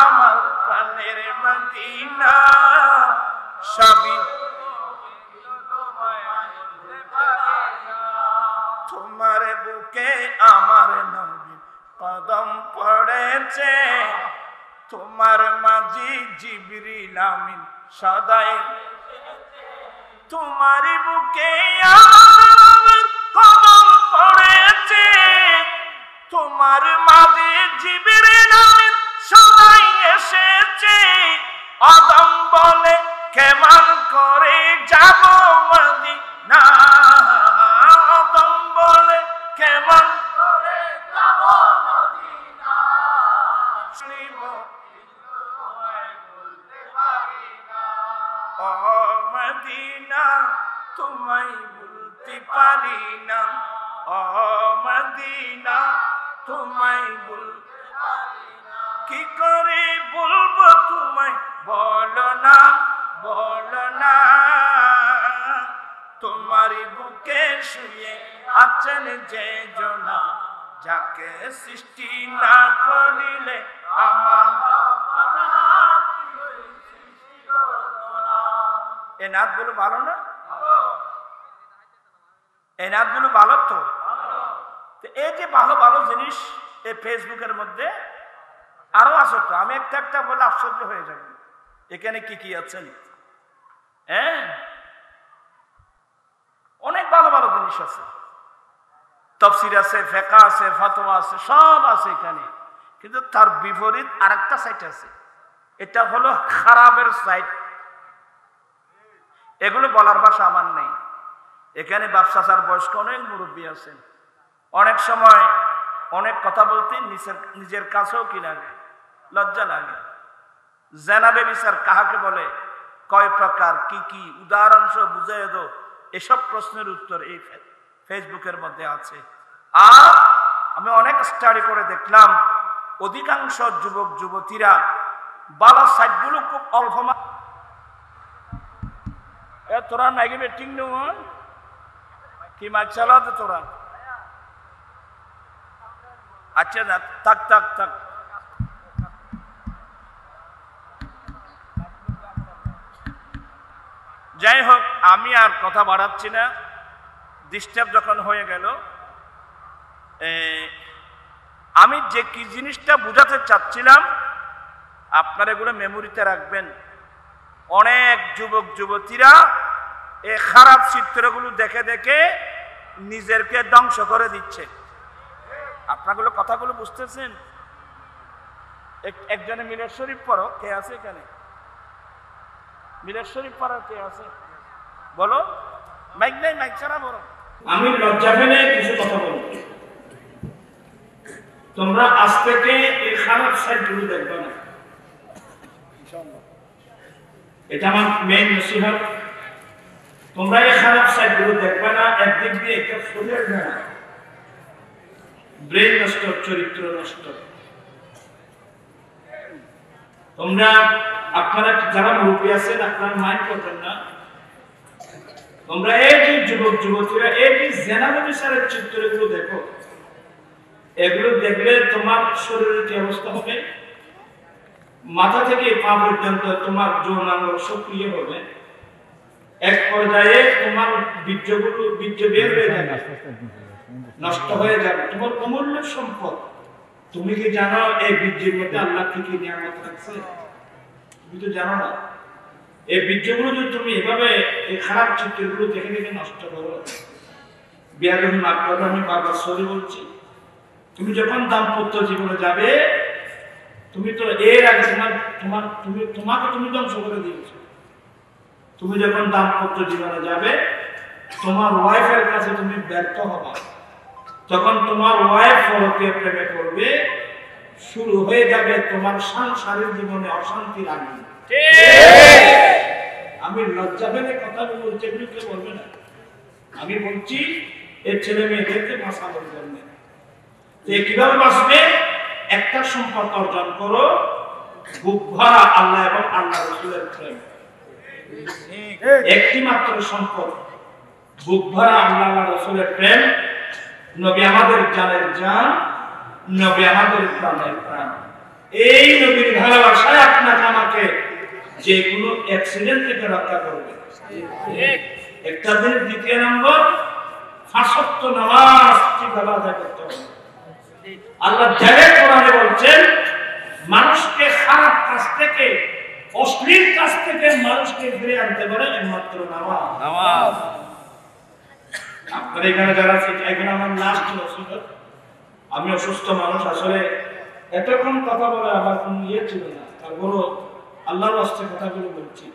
আমার প্রাণের মদিনা, সবই তোমার বুকে আমার নবী কদম পড়েছে, তোমার মাঝি জিবরিল আমিন সদাই, তোমার বুকে আমার কদম পড়েছে, তোমার মাঝে জিবরিল আমিন সদাই এসেছে, আদম বলে কেমন করে যাব মদিনা, আদম বলে কেমন করে যাব মদিনা, শুনিব কিন্তু তোমায় বলতে পারি না, ও মদিনা তোমায় বলতে পারি না, ও মদিনা তোমায় বলতে পারি না, কি করে বলবো তোমায় বলো না, বলো না, তোমার বুকে শুয়ে আছেন যে জনা, যাকে সৃষ্টি না করিলে আমার এই নাচগুলো ভালো না, এই নাচগুলো ভালো তো, এই যে ভালো ভালো জিনিস এই ফেসবুকের মধ্যে আরো আছে তো, আমি একটা একটা বলে আশ্চর্য হয়ে যাব, এখানে কি কি আছেন, হ্যাঁ অনেক ভালো ভালো জিনিস আছে, তাফসীর আছে, ফিকহ আছে, ফতোয়া আছে, সব আছে এখানে, কিন্তু তার বিপরীত আরেকটা সাইট আছে, এটা হলো খারাপের সাইট, এগুলো বলার ভাষা আমার নেই, এখানে ব্যবসাচার বয়স্ক অনেক মুরব্বী আছেন, অনেক সময় অনেক কথা বলতে নিজের কাছেও কি লাগে, লজ্জা লাগে, জেনাবে বিচার কাহাকে বলে, কয় প্রকার, কি কি, উদাহরণ সহ বুঝিয়ে দাও, এসব প্রশ্নের উত্তর এই ফেসবুকের মধ্যে আছে। আর আমি অনেক স্টাডি করে দেখলাম অধিকাংশ যুবক যুবতীরা বালা সাইটগুলো খুব অল্প, তোরা নাকি মিটিং নেই কি মাছ চালাতে তোরা, আচ্ছা না, থাক থাক থাক, যাই হোক, আমি আর কথা বাড়াচ্ছি না, ডিস্টার্ব যখন হয়ে গেল। আমি যে কি জিনিসটা বুঝাতে চাচ্ছিলাম আপনারা এগুলো মেমোরিতে রাখবেন। অনেক যুবক যুবতীরা এই খারাপ চিত্রগুলো দেখে দেখে নিজেরকে ধ্বংস করে দিচ্ছে। আপনাগুলো কথাগুলো বুঝতেছেন? একজনে মিলাদ শরীফ পড়ো, কে আছে এখানে? মিলাদ শরীফ পড়ার কে আছে বলো? মাইক নাই, মাইক ছাড়া বলো। আমি লজ্জা ফেলে কিছু কথা বলবো। তোমরা আজ থেকে এই খারাপ সাইডগুলো দেখবে না, এটা আমার মেইন নসিহত। তোমরা এই খারাপ সাইডগুলো দেখবে না। একদিক দিয়ে একটা শরীর না, ব্রেন নষ্ট, চরিত্র নষ্ট। তোমরা আপনারা যারা মুরব্বী আছেন আপনারা মাইন্ড করবেন না। তোমরা এই যে যুবক যুবতীরা এই যে জেনারেশনের চিত্রগুলো দেখো, এগুলো দেখলে তোমার শরীরের কি অবস্থা হবে? মাথা থেকে পা পর্যন্ত তোমার যৌনাঙ্গ সক্রিয় হবে। এক পর্যায়ে তোমার বীর্য বের হয়ে যাবে, নষ্ট হয়ে যাবে। তোমার অমূল্য সম্পদ। তুমি কি জানো এই বীর্যের মধ্যে আল্লাহ কি কি নিয়ামত রাখছে? তুমি তো জানো না। এই বীর্যগুলো যদি তুমি এভাবে এই খারাপ চিত্রগুলো দেখে দেখে নষ্ট করো, বিয়াদবি মাফ করবে, আমি বারবার সরি বলছি। তুমি যখন দাম্পত্য জীবনে যাবে, তুমি তো এর আগে তোমাকে তুমি ধ্বংস করে দিয়েছো। তুমি যখন দাম্পত্য জীবনে যাবে, তোমার ওয়াইফের কাছে তুমি ব্যর্থ হবে। তখন তোমার ওয়াইফ পরকে প্রেমে করবে, শুরু হয়ে যাবে তোমার সাংসারিক জীবনে অশান্তির আগুন। আমি লজ্জা পেলে কথা বলছি, এগুলো কেউ বলবে না। আমি বলছি এই ছেলে মেয়েদেরকে বাঁচা করবেন না। কিভাবে বাঁচবে? একটা সম্পদ অর্জন করো, বুক ভরা আল্লাহ এবং আল্লাহ রাসূলের প্রেম। একটি মাত্র সম্পদ, বুক ভরা আল্লাহ এবং রাসূলের প্রেম। নবী আমাদের জানের জান, নবী আমাদের প্রাণের প্রাণ। এই নবীর ভালোবাসায় আপনাকে আমাকে যে কোনো অ্যাক্সিডেন্ট থেকে রক্ষা করবে। একটা দিন। দ্বিতীয় নম্বর, 5 ওয়াক্ত নামাজ ঠিকভাবে আদায় করতে হবে। আল্লাহ জানে কোরআনে বলছেন, মানুষকে খারাপ কাজ থেকে, অশ্লীল কাজ থেকে মানুষকে ফিরে আনতে পারে একমাত্র নামাজ। আপনারা এখানে যারা আছেন, এখানে আমার লাস্ট নসিহত। আমি অসুস্থ মানুষ, আসলে এতক্ষণ কথা বলে আমার কোনো ইয়ে ছিল না, তারপরও আল্লাহর রাস্তে কথাগুলো বলছি।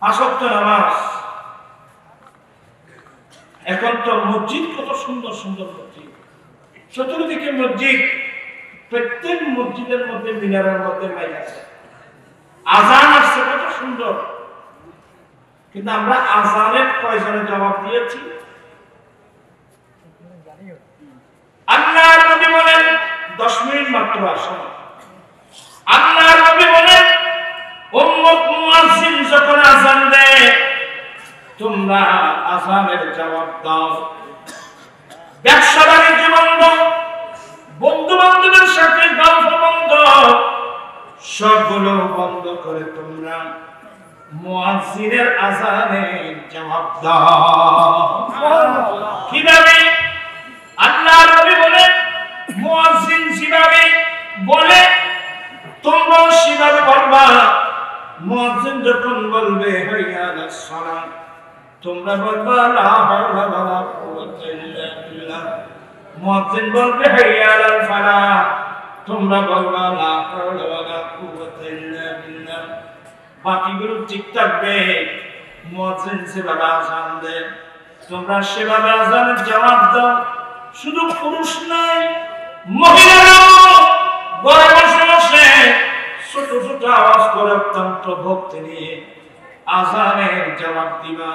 5 ওয়াক্ত নামাজ। এখন তো মসজিদ, কত সুন্দর সুন্দর মসজিদ, চতুর্দিকে মসজিদ। প্রত্যেক মসজিদের মধ্যে মিনারের মধ্যে মাইক আছে, আজান আসছে, কত সুন্দর। কিন্তু আমরা আজানের কয়জনে জবাব দিয়েছি? আল্লাহর নবী বলেন 10 মিনিট মাত্র আসো। আল্লাহর নবী বলেন উম্মত মুয়াজ্জিন যখন আযান দেয়, তোমরা আযানের জবাব দাও। ব্যবসা বাণিজ্য বন্ধ, বন্ধু বান্ধবের সাথে গল্প বন্ধ, সবগুলো বন্ধ করে তোমরা মুয়াজ্জিনের আযানের জবাব দাও। কিভাবে? আল্লাহর নবী বলেন মুয়াজ্জিন যেভাবে বলে তোমরা সেভাবে বলবা। মুয়াজ্জিন যখন বলবে হাইয়া আলাস সালাত, তোমরা বলবা লা হাওলা ওয়ালা কুওয়াতা ইল্লা বিল্লাহ। মুয়াজ্জিন বলবে হাইয়া আলাল ফালাহ, তোমরা বলবা লা হাওলা ওয়ালা কুওয়াতা ইল্লা বিল্লাহ। বাকিগুলো ঠিক থাকবে। মুয়াজ্জিন যেভাবে আযান দেয় তোমরা সেভাবে আযানের জবাব দাও। শুধু পুরুষ নাই, মহিলারাও ঘরে বসে বসে ছোট ছোট আওয়াজ করে অত্যন্ত ভক্তি নিয়ে আযানের জবাব দিবা।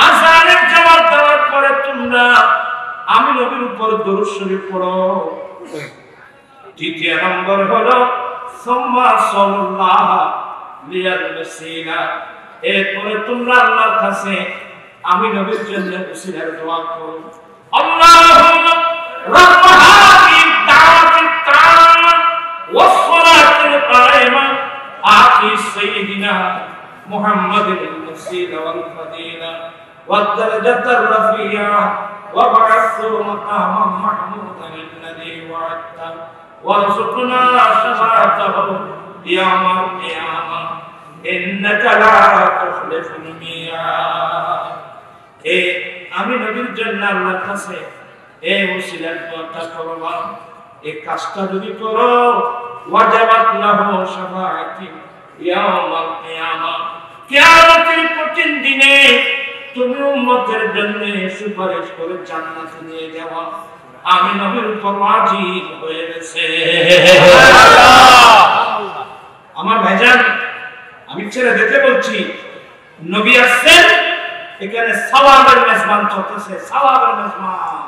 আযানের জবাব দেওয়ার পরে তোমরা আমি নবীর উপর দরুদ শরীফ পড়ো। দ্বিতীয় নম্বর হলো সুম্মা সাল্লাল্লাহু লিয়াল ওয়াসিলা। এরপরে তোমরা আল্লাহর কাছে আমি নবীর জন্য ওসিলার দোয়া করো। আল্লাহুম্মা রাব্ব হাযিহি দাওয়াতিত তাম্মা ওয়াস সালাতিল والدرجة الرفيعة وبعثه مقاما محمودا الذي وعدته وارزقنا شفاعته يوم القيامة إنك لا تخلف الميعاد আমি নবীর জন্য আল্লাহর কাছে এই ওসিলার দোয়াটা করলাম এই কাজটা যদি করো ওয়াজাবাত লাহু শাফাআতি ইয়াউমাল কিয়ামা কিয়ামতের কঠিন দিনে তুমি উম্মতের জন্য সুপারিশ করে জান্নাতে নিয়ে যাওয়া আমি নবীর উপর ওয়াজিব হয়ে গেছে আমার ভাইজান আমি ছেড়ে দিতে বলছি নবী আসছেন এখানে সওয়াবের মেজবান চলতেছে সওয়াবের মেজবান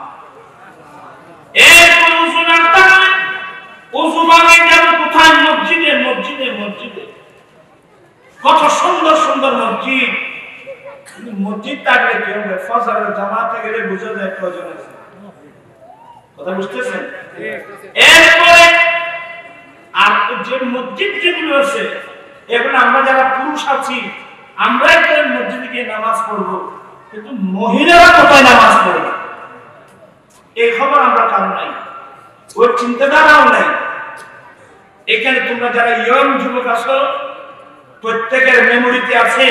এক ওযুনার টাকা ওযু মানে গেল কোথায় মসজিদে মসজিদে মসজিদে কত সুন্দর সুন্দর মসজিদ মসজিদ থাকলে কি হবে ফজরের জামাতে গেলে বুঝা যায় কয়জন আছে কথা বুঝতেছেন এরপরে আর যে মসজিদ যেগুলো আছে এগুলো আমরা যারা পুরুষ আছি আমরা একটা মসজিদে গিয়ে নামাজ পড়বো কিন্তু মহিলারা কোথায় নামাজ পড়বে এই খবর আমরা কারো নাই ওই চিন্তাধারাও নাই এখানে তোমরা যারা ইয়ং যুবক আছো প্রত্যেকের মেমোরিতে আছে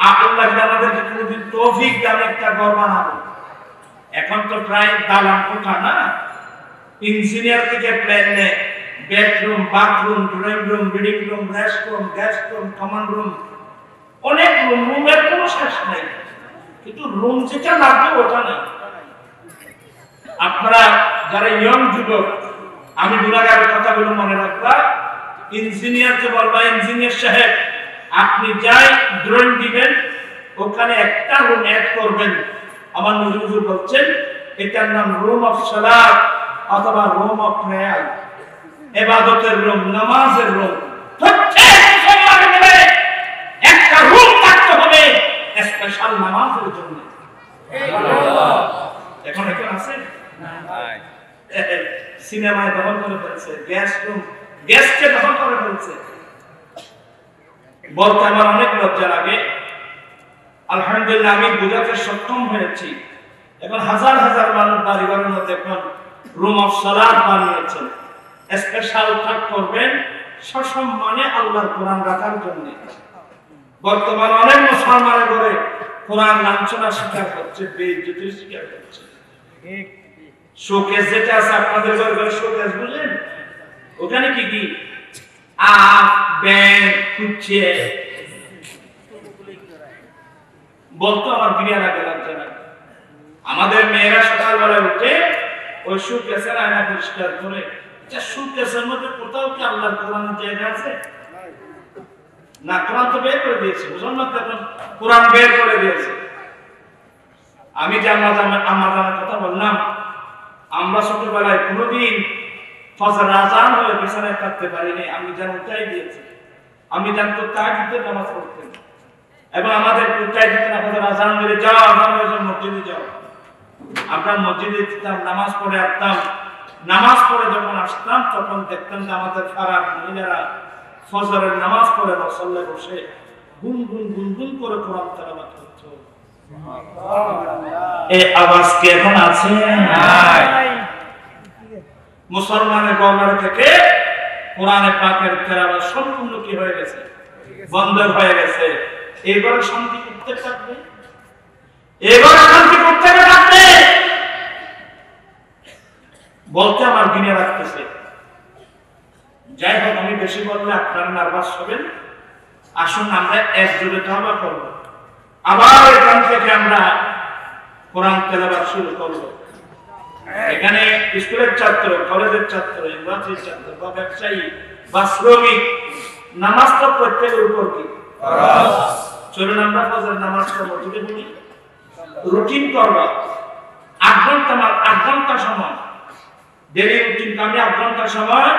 আল্লাহ আমাদেরকে কোনোদিন তৌফিক দান একটা ঘর বানাবো এখন তো প্রায় দালান কোঠা না ইঞ্জিনিয়ার থেকে প্ল্যান নেয় bedroom bathroom drawing room reading room rest room guest room common room অনেক রুম রুমের কোনো শেষ নেই কিন্তু রুম যেটা লাগবে ওটা নেই আপনারা যারা ইয়ং যুবক আমি গুনাহগারের কথাগুলো মনে রাখবা ইঞ্জিনিয়ারকে বলবা ইঞ্জিনিয়ার সাহেব আপনি যাই ড্রয়িং দিবেন ওখানে একটা রুম অ্যাড করবেন আমার নবী হুজুর বলছেন এটার নাম রুম অফ সালাত অথবা রুম অফ প্রেয়ার ইবাদতের রুম নামাজের রুম প্রত্যেক মুসলমানের মধ্যে একটা রুম থাকতে হবে স্পেশাল নামাজের জন্য এখন এখন আছে নাই সিনেমায় দখল করে ফেলছে গ্যাস রুম গ্যাসকে দখল করে ফেলছে বলতে আমার অনেক লজ্জা লাগে আলহামদুলিল্লাহ আমি বুঝাতে সক্ষম হয়েছি এখন হাজার হাজার মানুষ বাড়িঘরের মধ্যে এখন রুম অফ সালাত বানিয়েছেন স্পেশাল থাক করবেন সসম্মানে আল্লাহর কোরআন রাখার জন্য বর্তমান অনেক মুসলমানের ঘরে কোরআন লাঞ্ছনা স্বীকার করছে বেইজ্জতি স্বীকার করছে শোকেস যেটা আছে আপনাদের ঘরে শোকেস বুঝলেন ওখানে কি কি আখ ব্যাং কুচ্ছে বলতো আমার বিরিয়া লাগে লজ্জা লাগে আমাদের মেয়েরা সকালবেলা উঠে ওই শোকেসের আয়না পরিষ্কার করে শোকেসের মধ্যে কোথাও কি আল্লাহর কোরআনের জায়গা আছে না কোরআন তো বের করে দিয়েছে বুঝুন না তখন কোরআন বের করে দিয়েছে আমি যে আমার কথা বললাম আমরা ছোটবেলায় কোনোদিন ফজর আযান হয়ে বিছানায় থাকতে পারিনি আমি যেন উঠাই দিয়েছি আমি জানতো তাহাজ্জুদের নামাজ পড়তেন এবং আমাদের উঠাই দিতেন ফজর আযান হলে যাও আযান হয়ে মসজিদে যাও আমরা মসজিদে যেতাম নামাজ পড়ে আসতাম নামাজ পড়ে যখন আসতাম তখন দেখতাম যে আমাদের পাড়ার মহিলারা ফজরের নামাজ পড়ে মুসল্লায় বসে গুনগুন গুনগুন করে কোরআন তেলাওয়াত করতো এই আওয়াজ কি এখন আছে নাই মুসলমানের গলার থেকে কোরআনে পাকের তেলাওয়াত সম্পূর্ণ কি হয়ে গেছে বন্ধ হয়ে গেছে এবারে শান্তি করতে থাকবে এবারে শান্তি করতে থাকবে বলতে আমার দিনে রাখতেছে যাই হোক আমি বেশি বললে আপনারা নার্ভাস হবেন আসুন আমরা একজোটে তওবা করব আবার এখান থেকে আমরা কোরআন তেলাওয়াত শুরু করব এখানে স্কুলের ছাত্র কলেজের ছাত্র ইউনিভার্সিটির ছাত্র বা ব্যবসায়ী বা শ্রমিক নামাজ তো প্রত্যেকের উপর কি ফরজ চলুন আমরা ফজর নামাজ পড়ব যদি বলি রুটিন করব 8 ঘন্টা সময় ডেইলি রুটিন আমি 8 ঘন্টা সময়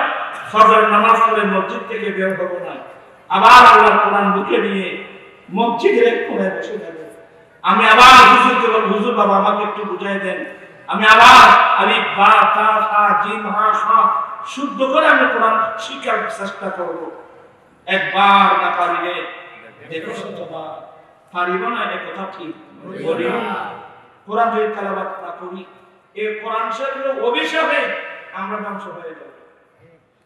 ফজর নামাজ পড়ে মসজিদ থেকে বের হব না আবার আল্লাহর কোরআন বুকে নিয়ে মসজিদের কোণে বসে যাব আমি আবার হুজুরকে বলবো হুজুর বাবা আমাকে একটু বুঝাই দেন আমি আবার আলিফ বা তা সা জিম হা সা শুদ্ধ করে আমি কোরআন শিখার চেষ্টা করব একবার না পারিলে দেখো শতবার পারিব না এই কথা ঠিক বলি কোরআন যদি তেলাওয়াত না করি এই কোরআন শরীফের অভিশাপে আমরা ধ্বংস হয়ে যাব।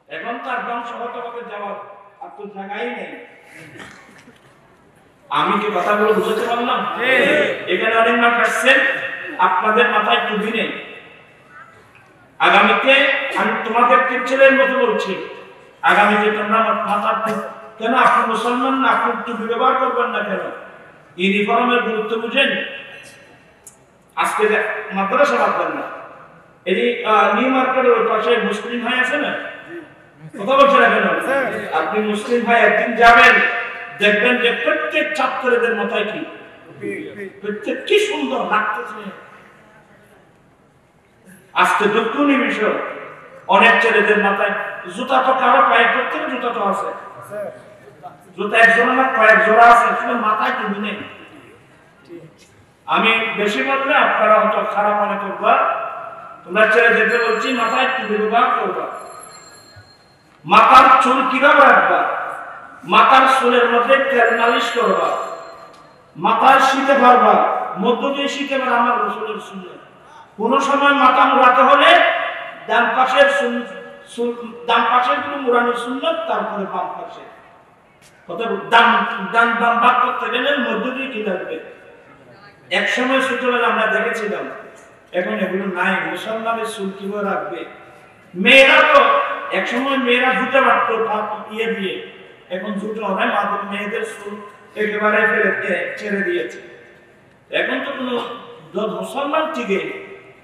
এখন তার ধ্বংস হতে হতে যাওয়ার আর তো জায়গাই নেই। আমি কি কথাগুলো বুঝতে পারলাম? এখানে অনেক মানুষ আসছেন, আপনাদের মাথায় টুপি নেই। আগামীতে আমি তোমাদের ছেলের মতো বলছি, আগামীতে তোমরা মাথা কেন আপনি মুসলমান না, আপনি টুপি ব্যবহার করবেন না কেন? ইউনিফর্মের গুরুত্ব বুঝেন? আজকে মাদ্রাসা বাঁধবেন না, এই নিউ মার্কেটের ওই পাশে মুসলিম ভাই আছে না, কথা বলছে না কেন? আপনি মুসলিম ভাই একদিন যাবেন, দেখবেন যে প্রত্যেক ছাত্রদের মাথায় কি প্রত্যেক কি সুন্দর লাগতেছে। আজকে দুঃখনীয় বিষয়, অনেক ছেলেদের মাথায় জুতা তো কারো পায়ে, প্রত্যেক জুতা তো আছে, জুতা একজন না কয়েক জোড়া আছে, শুধু মাথায় টুপি নেই। আমি বেশি বললে আপনারা হয়তো খারাপ মনে করবা, তোমরা ছেলেদেরকে বলছি মাথায় টুপি ব্যবহার করবা। মাথার চুল কিভাবে রাখবা? মাথার চুলের মধ্যে তেল মালিশ করবা, মাথায় শীতে পারবা, মধ্য দিয়ে শীতে পারা আমার রসুলের সুন্নাত। কোন সময় মাথা মুড়াতে হলে ডান পাশের গুলো মুড়ানোর সুন্নাত, তারপরে বাম পাশে কথা ডান বাম ভাগ করতে গেলে মধ্য দিয়ে কি লাগবে? এক সময় ছোটবেলা আমরা দেখেছিলাম, এখন এগুলো নাই। মুসলমানের চুল কিভাবে রাখবে? মেয়েরা তো এক সময় মেয়েরা জুতে পারতো ইয়ে দিয়ে, এখন জুতো হয়, মেয়েদের চুল একেবারে ছেড়ে দিয়েছে। এখন তো কোনো মুসলমান থেকে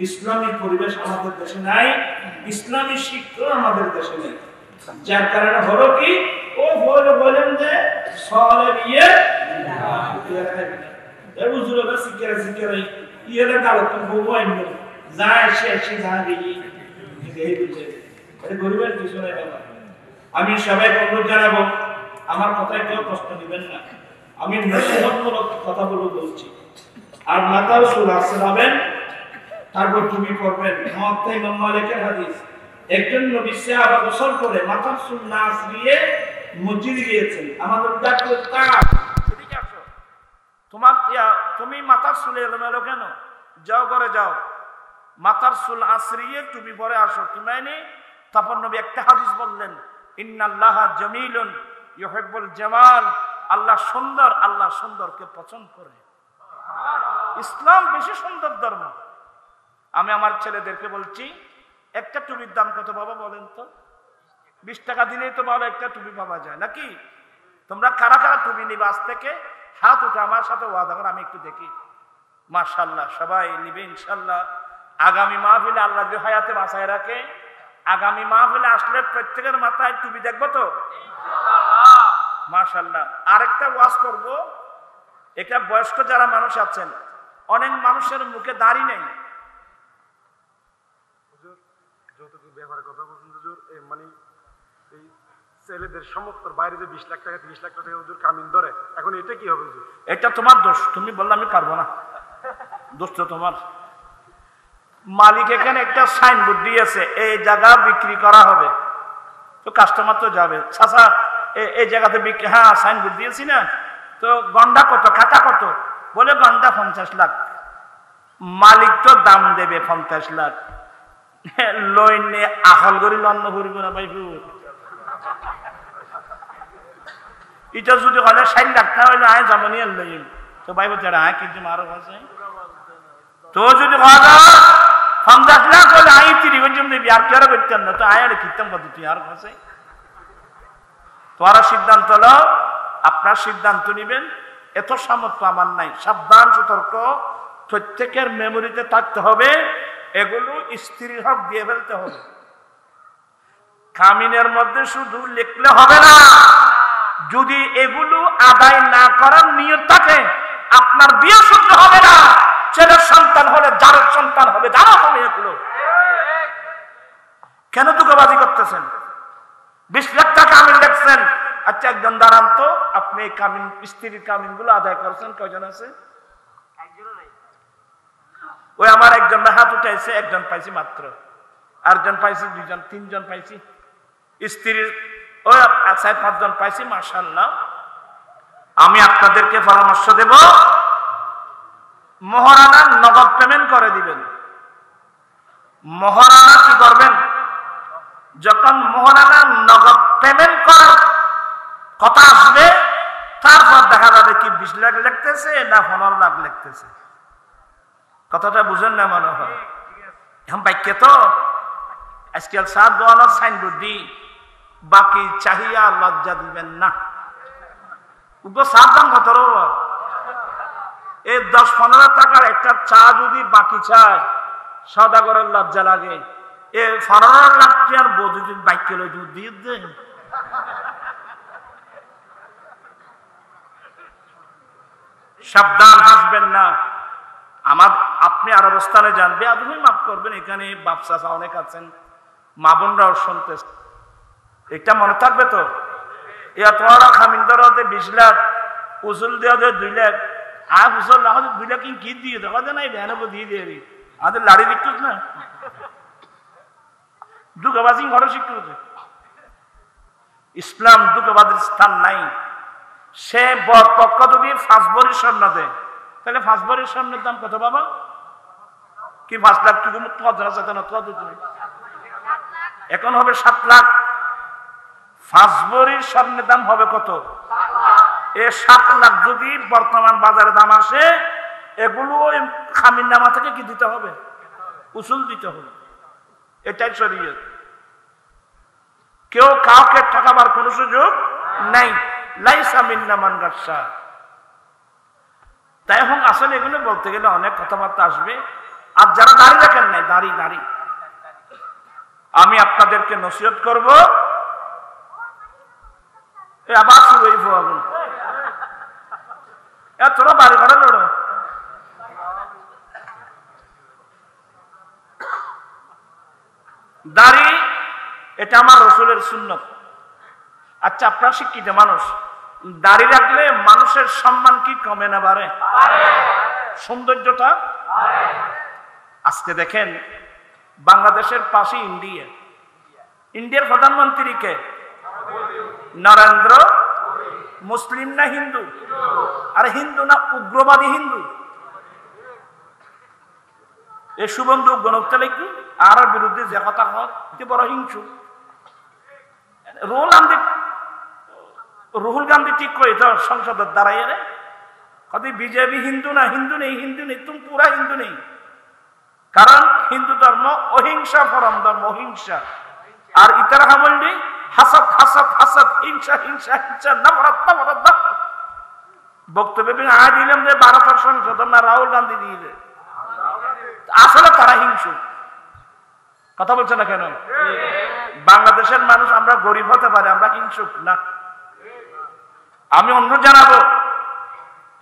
ইসলামিক পরিবেশ আমাদের দেশে নাই, ইসলামী শিক্ষা আমাদের দেশে নেই। যার কারণে হলো কি, ও বলেন যে শহরে গিয়ে আমি সবাই অনুরোধ জানাবো, আমার কথায় কেউ প্রশ্ন দিবেন না, আমি নসিহতমূলক কথাগুলো বলছি। আর মাথার চুল আঁচড়াবেন, তারপর টুপি পরবেন। মুয়াত্তা ইমাম মালিকের হাদিস, একজন নবী সাহাবা গোসল করে মাথার চুল না আঁচড়িয়ে মসজিদে গিয়েছেন। আমাদের ডাক্তার এদিকে আসো, তুমি মাথার চুলে এলোমেলো কেন? যাও ঘরে যাও, মাথার চুল আঁচড়িয়ে টুপি পরে আসো। কি মানে? তারপর নবী একটা হাদিস বললেন, ইন্নাল্লাহা জামিলুন ইউহিব্বুল জামাল, আল্লাহ সুন্দর, আল্লাহ সুন্দরকে পছন্দ করে। ইসলাম বেশি সুন্দর ধর্ম। আমি আমার ছেলেদেরকে বলছি, একটা টুপির দাম কত বাবা বলেন তো? 20 টাকা দিলেই তো ভালো একটা টুপি পাওয়া যায় নাকি? তোমরা কারা কারা টুপি নিবে? আজ থেকে হাত উঠে আমার সাথে ওয়াদা করে, আমি একটু দেখি। মাশাআল্লাহ, সবাই নিবে ইনশাআল্লাহ। আগামী মাহফিলে আল্লাহ যে হায়াতে বাঁচায় রাখে, আগামী মাহফিলে আসলে প্রত্যেকের মাথায় টুপি দেখবো তো ইনশাআল্লাহ। মাশাআল্লাহ। আরেকটা ওয়াজ করব, এটা বয়স্ক যারা মানুষ আছেন, অনেক মানুষের মুখে দাড়ি নেই। যৌতুকের ব্যাপারে কথা বলছেন হুজুর, মানে এই ছেলেদের সমস্ত বাইরে যে 20 লাখ টাকা 30 লাখ টাকা হুজুর কামিন ধরে, এখন এটা কি হবে হুজুর? এটা তোমার দোষ, তুমি বললে আমি পারবো না, দোষ তো তোমার। মালিক এখানে একটা সাইনবোর্ড দিয়েছে, এই জায়গা বিক্রি করা হবে, তো কাস্টমার তো যাবে, চাচা এই জায়গাতে বিক্রি, হ্যাঁ সাইনবোর্ড দিয়েছি না, তো গন্ডা কত, কাটা কত? বলে গন্ডা 50 লাখ। মালিক তো দাম দেবে 50 লাখ, লইনে আহল করি লন্ন করিব না ভাই। এটা যদি হলে 60 লাখ না হইলে আয় জমনি লইম, তো ভাই বলছে আয় কিন্তু মারো আছে, তো যদি 50 লাখ হলে আই 30 পর্যন্ত দেবি, আর কেউ করতেন না, তো আয় আর কিতাম কত তুই আর কাছে। তোরা সিদ্ধান্ত নাও, আপনার সিদ্ধান্ত নিবেন, এত সামর্থ্য আমার নাই। সাবধান, সতর্ক, প্রত্যেকের মেমোরিতে থাকতে হবে, এগুলো স্ত্রীর হক দিয়ে ফেলতে হবে। কামিনের মধ্যে শুধু লিখলে হবে না, যদি এগুলো আদায় না করার নিয়ত থাকে, আপনার বিয়ে শুদ্ধ হবে না। ছেলের সন্তান হলে যারের সন্তান হবে, জানা হবে এগুলো। কেন দুঃখবাজি করতেছেন? 20 লাখ টাকা কামিন দেখছেন, আচ্ছা একজন দাঁড়ান তো, আপনি কামিন স্ত্রীর কামিন গুলো আদায় করেছেন কয়জন আছে? ওই আমার একজন হাত উঠাইছে, একজন পাইছি মাত্র, আরেকজন পাইছি 2 জন 3 জন পাইছি, স্ত্রীর ওই 4-5 জন পাইছি। মাশাআল্লাহ। আমি আপনাদেরকে পরামর্শ দেব, মহারানা নগদ পেমেন্ট করে দিবেন। মহারানা কি করবেন? যখন মহারানা নগদ পেমেন্ট করার কথা আসবে, তারপর দেখা যাবে কি 20 লাখ লিখতেছে না 15 লাখ লিখতেছে। কথাটা বুঝেন না মনে হয়? এখন বাক্যে তো আজকাল সার দোয়ানোর সাইনবোর্ড দি বাকি চাহিয়া লজ্জা দিবেন না। সার দাম কত? এই 10-15 টাকার একটা চা যদি বাকি চায়, সদাগরের লজ্জা লাগে। এ 15 লাখ টাকার বধূ যদি বাক্য লই দিয়ে দেন, সাবধান, হাসবেন না। আপনি আর অবস্থানে যান, বেয়াদবি মাফ করবেন। এখানে বাপসা অনেক আছেন, মা বোনরাও শুনতেছে, এটা মনে থাকবে তো। তোমারা খামিনদার হতে 20 লাখ, উসুল দেওয়া 2 লাখ, আর উসুল না হতে 2 লাখ কি দিয়ে দেখা যায় না, ভ্যানবো দিয়ে দিয়ে দিই। আমাদের লাড়ি বিক্রুত না, দুঃখবাজি ঘরে স্বীকৃত। ইসলাম দুঃখবাদের স্থান নাই। সে বর পক্ষ যদি 5 ভরি স্বর্ণ দেয়, তাহলে 5 ভরি স্বর্ণের দাম কত বাবা? কি 5 লাখ? এখন হবে 7 লাখ। 5 ভরির স্বর্ণের দাম হবে কত? 7 লাখ যদি বর্তমান বাজারে দাম আসে, এগুলো ওই খামির নামা থেকে কি দিতে হবে? উসুল দিতে হবে। এটাই শরীয়ত। কেউ কাউকে ঠকাবার কোন সুযোগ নাই। লাইসা মিন্না মান গাসসা। তাই এখন আসলে এগুলো বলতে গেলে অনেক কথাবার্তা আসবে। আর যারা দাড়ি রাখেন নাই, দাড়ি আমি আপনাদেরকে নসিহত করব, আবার শুরু হইব আগুন। তোরা বাড়ি ঘরে লড়ো। দাড়ি এটা আমার রসুলের সুন্নত। আচ্ছা, আপনারা শিক্ষিত মানুষ, দাড়ি রাখলে মানুষের সম্মান কি কমে না বাড়ে? সৌন্দর্যটা। আজকে দেখেন বাংলাদেশের পাশে ইন্ডিয়ার প্রধানমন্ত্রী কে? নরেন্দ্র। মুসলিম না হিন্দু? আর হিন্দু না উগ্রবাদী হিন্দু? এই সুবন্ধু গণতালে কি আর বিরুদ্ধে যে কথা হয়, বড় হিংসু। রুহুল গান্ধী ঠিক করে তো সংসদের দাঁড়াইয়ে রে কদি বিজেপি হিন্দু নেই, তুমি পুরা হিন্দু নেই। কারণ হিন্দু ধর্ম অহিংসা পরম ধর্ম, অহিংসা। আর ইতারা বললি হাসত হাসত হাসত, হিংসা হিংসা হিংসা, নফরত নফরত নফরত। বক্তব্য দিলাম যে ভারতের সংসদ না রাহুল গান্ধী দিয়ে, আসলে তারা হিংসু। কথা বলছে না কেন? বাংলাদেশের মানুষ আমরা গরিব হতে পারে, আমরা হিংসুক না। আমি অন্য জানাবো,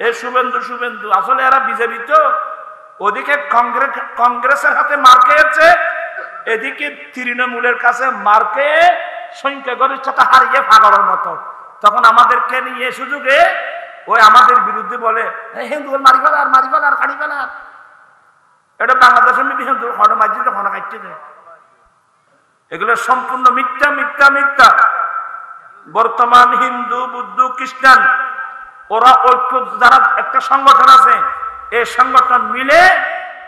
এ শুভেন্দু আসলে এরা বিজেপি তো। ওদিকে কংগ্রেসের হাতে মার খেয়েছে, এদিকে তৃণমূলের কাছে মার খেয়ে সংখ্যা গরিষ্ঠতা হারিয়ে ফাগলের মতো। তখন আমাদেরকে নিয়ে সুযোগে ওই আমাদের বিরুদ্ধে বলে হিন্দু মারি ফেলার কাটি ফেলার। এটা বাংলাদেশের মধ্যে হিন্দু হঠাৎ মাঝে হঠাৎ কাটতে দেয়। এগুলো সম্পূর্ণ মিথ্যা মিথ্যা মিথ্যা। বর্তমান হিন্দু, বৌদ্ধ, খ্রিস্টান ওরা ঐক্য, যারা একটা সংগঠন আছে, এই সংগঠন মিলে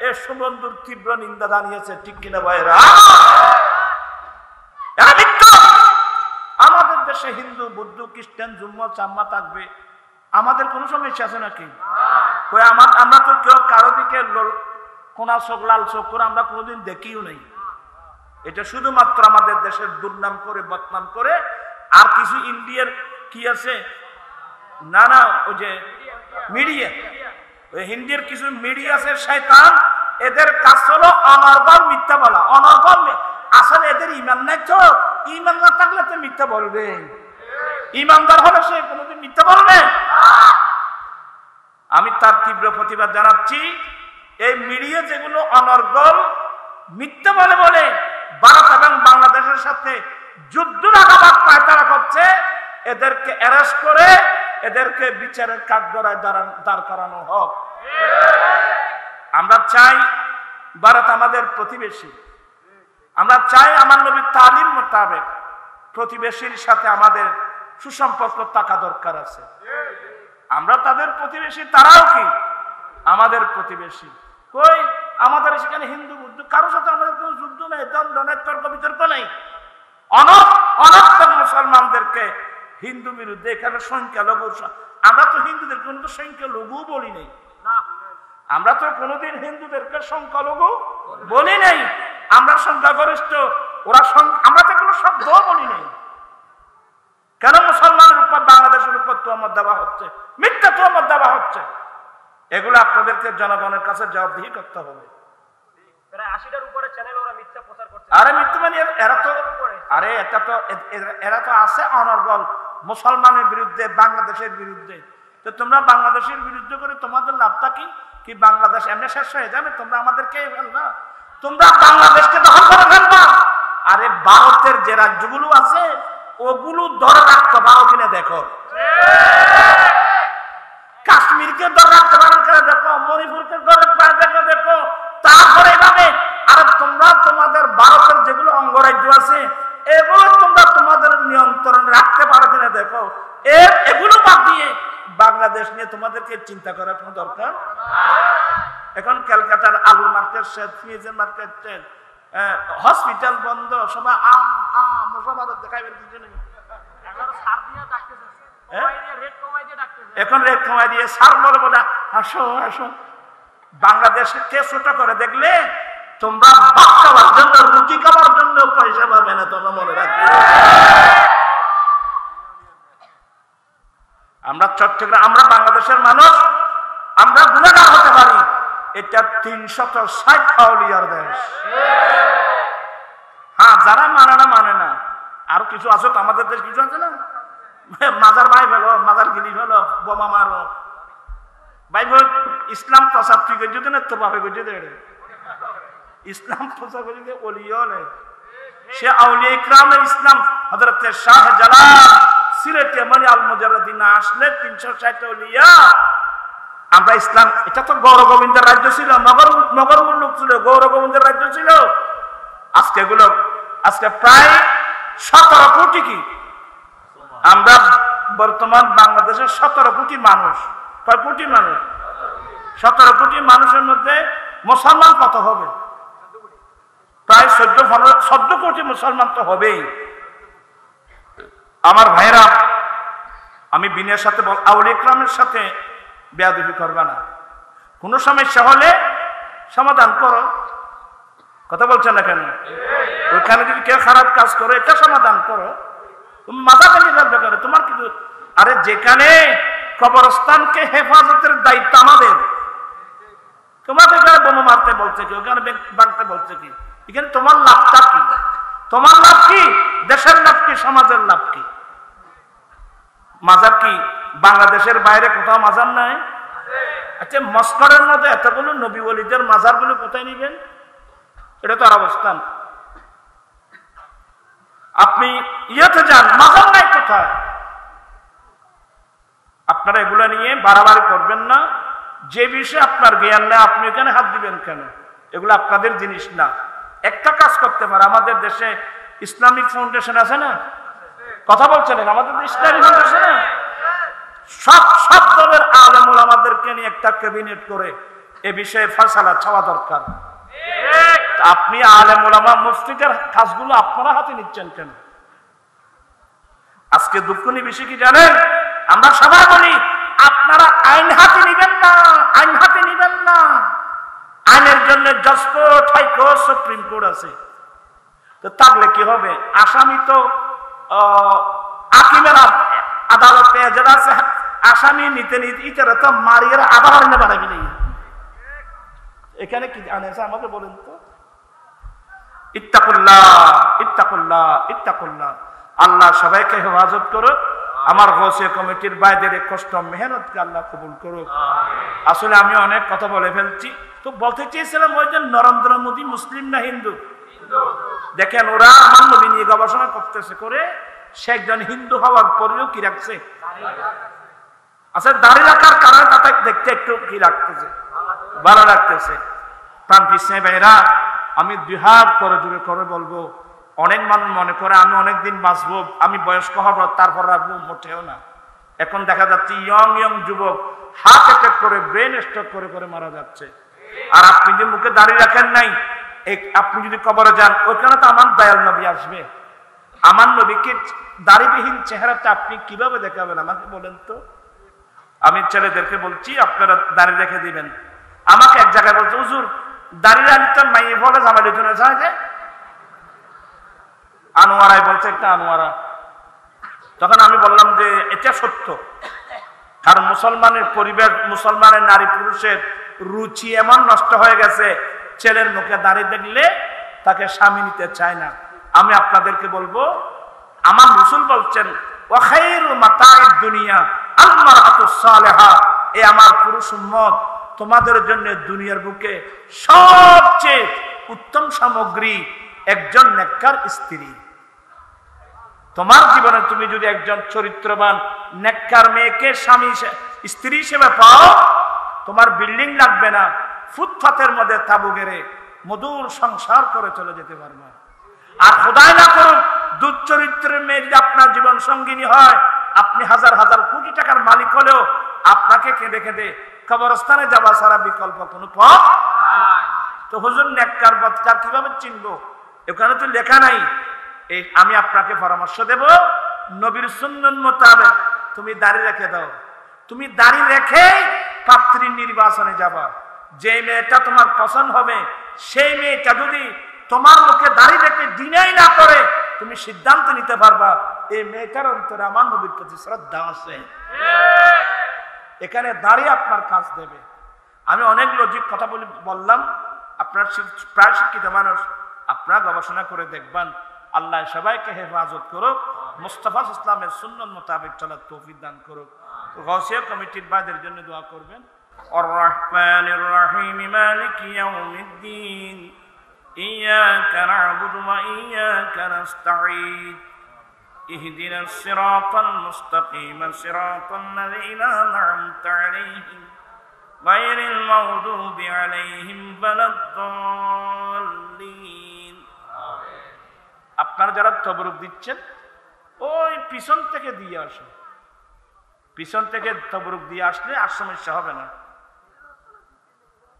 এই সুবন্ধুর তীব্র নিন্দা জানিয়েছে। ঠিক কিনা ভাইরা? আমাদের দেশে হিন্দু, বৌদ্ধ, খ্রিস্টান, জুম্মা চাম্মা থাকবে, আমাদের কোন সমস্যা আছে নাকি? আমরা তো কেউ কারো দিকে কোনা চোখ লাল চোখ করে আমরা কোনোদিন দেখিও নেই। এটা শুধুমাত্র আমাদের দেশের দুর্নাম করে, বদনাম করে। আর কিছু ইন্ডিয়ার কি আছে না, ওই যে মিডিয়া, ওই হিন্দির কিছু মিডিয়া আছে শয়তান, এদের কাজ হলো অনর্গল মিথ্যা বলা। অনর্গল আসলে এদের ইমান নাই তো, ইমান না থাকলে তো মিথ্যা বলবে। ইমানদার হলে সে কোনোদিন মিথ্যা বলবে? আমি তার তীব্র প্রতিবাদ জানাচ্ছি। এই মিডিয়া যেগুলো অনর্গল মিথ্যা বলে ভারত এবং বাংলাদেশের সাথে যুদ্ধ লাগাবার পায়তারা করছে, এদেরকে অ্যারেস্ট করে এদেরকে বিচারের কাঠগড়ায় দাঁড় করানো হোক। আমরা চাই ভারত আমাদের প্রতিবেশী। আমরা চাই আমার নবীর তালিম মোতাবেক প্রতিবেশীর সাথে আমাদের সুসম্পর্ক থাকা দরকার আছে। আমরা তাদের প্রতিবেশী, তারাও কি আমাদের প্রতিবেশী। কই আমাদের সেখানে হিন্দু বুদ্ধ কারোর সাথে আমাদের কোনো যুদ্ধ নেই, দ্বন্দ্ব নেই, তর্ক বিতর্ক নেই। অনর্থক মুসলমানদেরকে হিন্দু বিরুদ্ধে এখানে সংখ্যালঘু, আমরা তো হিন্দুদের কিন্তু সংখ্যালঘু বলি নাই, আমরা তো কোনোদিন হিন্দুদেরকে সংখ্যালঘু বলি নাই, আমরা সংখ্যাগরিষ্ঠ, ওরা আমরা তো কোনো শব্দ বলি নাই। কেন মুসলমানের উপর বাংলাদেশের উপর তোয়ামত দেওয়া হচ্ছে, মিথ্যা তোয়ামত দেওয়া হচ্ছে? এগুলো আপনাদেরকে জনগণের কাছে জবাবদিহি করতে হবে। আরে মিথ্যা মানে এরা তো আছে অনর্গল মুসলমানের বিরুদ্ধে, বাংলাদেশের বিরুদ্ধে। তো তোমরা বাংলাদেশের বিরুদ্ধে করে তোমাদের লাভটা কি? কি বাংলাদেশ এমনি শেষ হয়ে যাবে? তোমরা আমাদেরকে ফেলবা, তোমরা বাংলাদেশকে দখল করে ফেলবা। আরে ভারতের যে রাজ্যগুলো আছে ওগুলো ধরে রাখতে পারো কিনা দেখো, কাশ্মীরকে ধরে রাখতে পারো কিনা দেখো, মণিপুরকে ধরে দেখো দেখো, তারপরে এভাবে। আর তোমরা তোমাদের ভারতের যেগুলো অঙ্গরাজ্য আছে এগুলো তোমরা তোমাদের নিয়ন্ত্রণে রাখতে পারো কিনা দেখো। এগুলো বাদ দিয়ে বাংলাদেশ নিয়ে তোমাদেরকে চিন্তা করার কোনো দরকার। এখন ক্যালকাটার আলু মার্কেট শেষ, পেঁয়াজের মার্কেট শেষ, হসপিটাল বন্ধ, সবাই মশাবাদক দেখাইবেন কিছু নেই। এখন রেট কমাই দিয়ে সার বলে বলে আসো আসো। বাংলাদেশকে ছোট করে দেখলে তোমরা ভাত খাওয়ার জন্য, রুটি খাওয়ার জন্য পয়সা পাবে না, তোমরা মনে রাখবে। আমরা চট্টগ্রাম, আমরা বাংলাদেশের মানুষ, আমরা গুনাহগার হতে পারি। এটা 360 আউলিয়ার দেশ। হ্যাঁ, যারা মানে না মানে না, আরো কিছু আছে তো আমাদের দেশ, কিছু আছে না, মাজার ভাই ফেলো, মাজার গিলি ফেলো, বোমা মারো। ভাই ভাই ইসলাম প্রচার তুই করছি না, তোর বাপে করছি দেড়ে ইসলাম প্রচার করছি অলিও নেই। সে আউলিয়া ইকরামের ইসলাম হযরত শাহ জালাল সিলেটে মানে আল মুজাররদিন আসলে 360 আউলিয়া। আমরা ইসলাম, এটা তো গৌর গোবিন্দের রাজ্য ছিল, নগর মুল্লুক ছিল, গৌর গোবিন্দের রাজ্য ছিল। আজকে প্রায় 17 কোটি, কি আমরা বর্তমান বাংলাদেশের 17 কোটি মানুষ, কয় কোটি মানুষ? 17 কোটি মানুষের মধ্যে মুসলমান কত হবে? প্রায় 14 কোটি মুসলমান তো হবেই। আমার ভাইরা, আমি বিনয়ের সাথে আউলিয়া ইকরামের সাথে বেয়াদবি করবে না। কোন সমস্যা হলে সমাধান করো, কথা বলছেন না কেন? ওইখানে যদি কেউ খারাপ কাজ করে এটা সমাধান করো, তুমি মাথা ফেলে ফেলবে কেন? তোমার কিছু, আরে যেখানে কবরস্থানকে হেফাজতের দায়িত্ব আমাদের, তোমাকে এখানে বোমা মারতে বলছে কি, ওখানে ভাঙতে বলছে কি? এখানে তোমার লাভটা কি? তোমার লাভ কি? দেশের লাভ কি? সমাজের লাভ কি? মাজার কি বাংলাদেশের বাইরে কোথাও মাজার নাই? আচ্ছা, মস্করের মধ্যে এতগুলো নবী ওলিদের মাজারগুলো কোথায় নিবেন? এটা তো আর অবস্থান। আপনি ইয়েতে যান, মাজার নাই কোথায়? আপনারা এগুলো নিয়ে বাড়াবাড়ি করবেন না। যে বিষয়ে আপনার জ্ঞান নেই আপনি এখানে হাত দিবেন কেন? এগুলো আপনাদের জিনিস না। একটা কাজ করতে পারে, আমাদের দেশে ইসলামিক ফাউন্ডেশন আছে না? কথা বলছেন, আমাদের ইসলামিক ফাউন্ডেশন সব দলের আলেম ওলামাদেরকে নিয়ে একটা ক্যাবিনেট করে এ বিষয়ে ফয়সালা চাওয়া দরকার। আপনি আলেম ওলামা মুফতিদের কাজগুলো আপনারা হাতে নিচ্ছেন কেন? আজকে দুঃখনী বিষয় কি জানেন? আমরা সবাই বলি আপনারা আইন হাতে নিবেন না, আইন হাতে নিবেন না। আইনের জন্য জজ কোর্ট, হাইকোর্ট, সুপ্রিম কোর্ট আছে। তো থাকলে কি হবে? আসামি তো হাকিমের আদালতে যারা আছে, আসামি নিতে নিতে ইতারা তো মারিয়ে আবার আইনে বাড়াবি নেই। এখানে কি আনেছে আমাকে বলেন তো? ইত্তাকুল্লাহ, ইত্তাকুল্লাহ, ইত্তাকুল্লাহ। আল্লাহ সবাইকে হেফাজত করো। আমার গৌসিয়া কমিটির বাইরের কষ্ট মেহনতকে আল্লাহ কবুল করুক। আসলে আমি অনেক কথা বলে ফেলছি, তো বলতে চেয়েছিলাম ওই যে নরেন্দ্র মোদী মুসলিম না হিন্দু? দেখেন ওরা আমার নবী নিয়ে গবেষণা করতেছে, করে সে একজন হিন্দু হওয়ার পরেও কি রাখছে? আচ্ছা, দাড়ি রাখার কারণে তাতে দেখতে একটু কি লাগতেছে, ভালো লাগতেছে। প্রাণ পিছিয়ে ভাইরা, আমি 2 হাত করে জুড়ে করে বলবো, অনেক মানুষ মনে করে আমি অনেকদিন বাঁচবো, আমি বয়স্ক হব তারপর রাখবো, মোটেও না। এখন দেখা যাচ্ছে ইয়ং যুবক হার্ট অ্যাটাক করে, ব্রেন স্ট্রোক করে করে মারা যাচ্ছে। আর আপনি যে মুখে দাঁড়িয়ে রাখেন নাই, আপনি যদি কবরে যান, ওইখানে তো আমার দয়াল নবী আসবে। আমার নবীকে দাড়িবিহীন চেহারাটা আপনি কিভাবে দেখাবেন আমাকে বলেন তো? আমি ছেলেদেরকে বলছি আপনারা দাড়ি রেখে দিবেন। আমাকে এক জায়গায় বলছে, হুজুর দাড়ি রাখতে মাইয়ে বলে জামাইলে জন্য যায়, আনোয়ারাই বলছে, একটা আনোয়ারা। তখন আমি বললাম যে এটা সত্য, কারণ মুসলমানের পরিবেশ, মুসলমানের নারী পুরুষের রুচি এমন নষ্ট হয়ে গেছে, ছেলের মুখে দাঁড়িয়ে দেখলে তাকে স্বামী নিতে চায় না। আমি আপনাদেরকে বলবো, আমার রাসূল বলছেন ওয়া খায়রু মাতাঈদ দুনিয়া আল মারআতুস সালিহা, এ আমার পুরুষ উম্মত, তোমাদের জন্য দুনিয়ার বুকে সবচেয়ে উত্তম সামগ্রী একজন নেককার স্ত্রী। তোমার জীবনে তুমি যদি একজন চরিত্রবান নেককার মেয়েকে স্বামী স্ত্রী হিসেবে পাও, তোমার বিল্ডিং লাগবে না, ফুটপাতের মধ্যে তাবু গেড়ে মধুর সংসার করে চলে যেতে পারবে। আর খোদাই না করুক দুশ্চরিত্রের মেয়ে যদি আপনার জীবন সঙ্গিনী হয়, আপনি হাজার হাজার কোটি টাকার মালিক হলেও আপনাকে কেঁদে কেঁদে কবরস্থানে যাওয়া ছাড়া বিকল্প কোনো পথ। তো হুজুর নেককার বদকার কিভাবে চিনবো? এখানে তো লেখা নাই। এই আমি আপনাকে পরামর্শ দেব, নবীর সুন্নাত মোতাবেক তুমি দাড়ি রেখে দাও। তুমি দাড়ি রেখে পাত্রী নির্বাচনে যাবা। যে মেয়েটা তোমার পছন্দ হবে, সেই মেয়েটা যদি তোমার মুখে দাড়ি রেখে ডিনাই না করে, তুমি সিদ্ধান্ত নিতে পারবা এই মেয়েটার অন্তরে আমার নবীর প্রতি শ্রদ্ধা আছে। এখানে দাঁড়িয়ে আপনার কাজ দেবে। আমি অনেক লজিক কথা বললাম, আপনার প্রায় শিক্ষিত মানুষ, আপনারা গবেষণা করে দেখবেন। আল্লাহ সবাইকে হেফাজত করুক, মুস্তাফা ইসলামের সুন্নাত মোতাবেক চলার তৌফিক দান করুক। গাউসিয়া কমিটির ভাইদের জন্য দোয়া করবেন। আর রহমানির রহিম মালিকি ইয়াউমিদ্দিন ইয়্যাকা না'বুদু ওয়া ইয়্যাকা নাস্তাঈন ইহদিনাস সিরাতাল মুস্তাকিম সিরাতাল লাযীনা আন'আমতা আলাইহিম গায়রিল মাগদুবি আলাইহিম ওয়ালাদ-দাল্লিন। আপনারা যারা তবরুক দিচ্ছেন, ওই পিছন থেকে দিয়ে আসুন। পিছন থেকে তবরুক দিয়ে আসলে আর সমস্যা হবে না।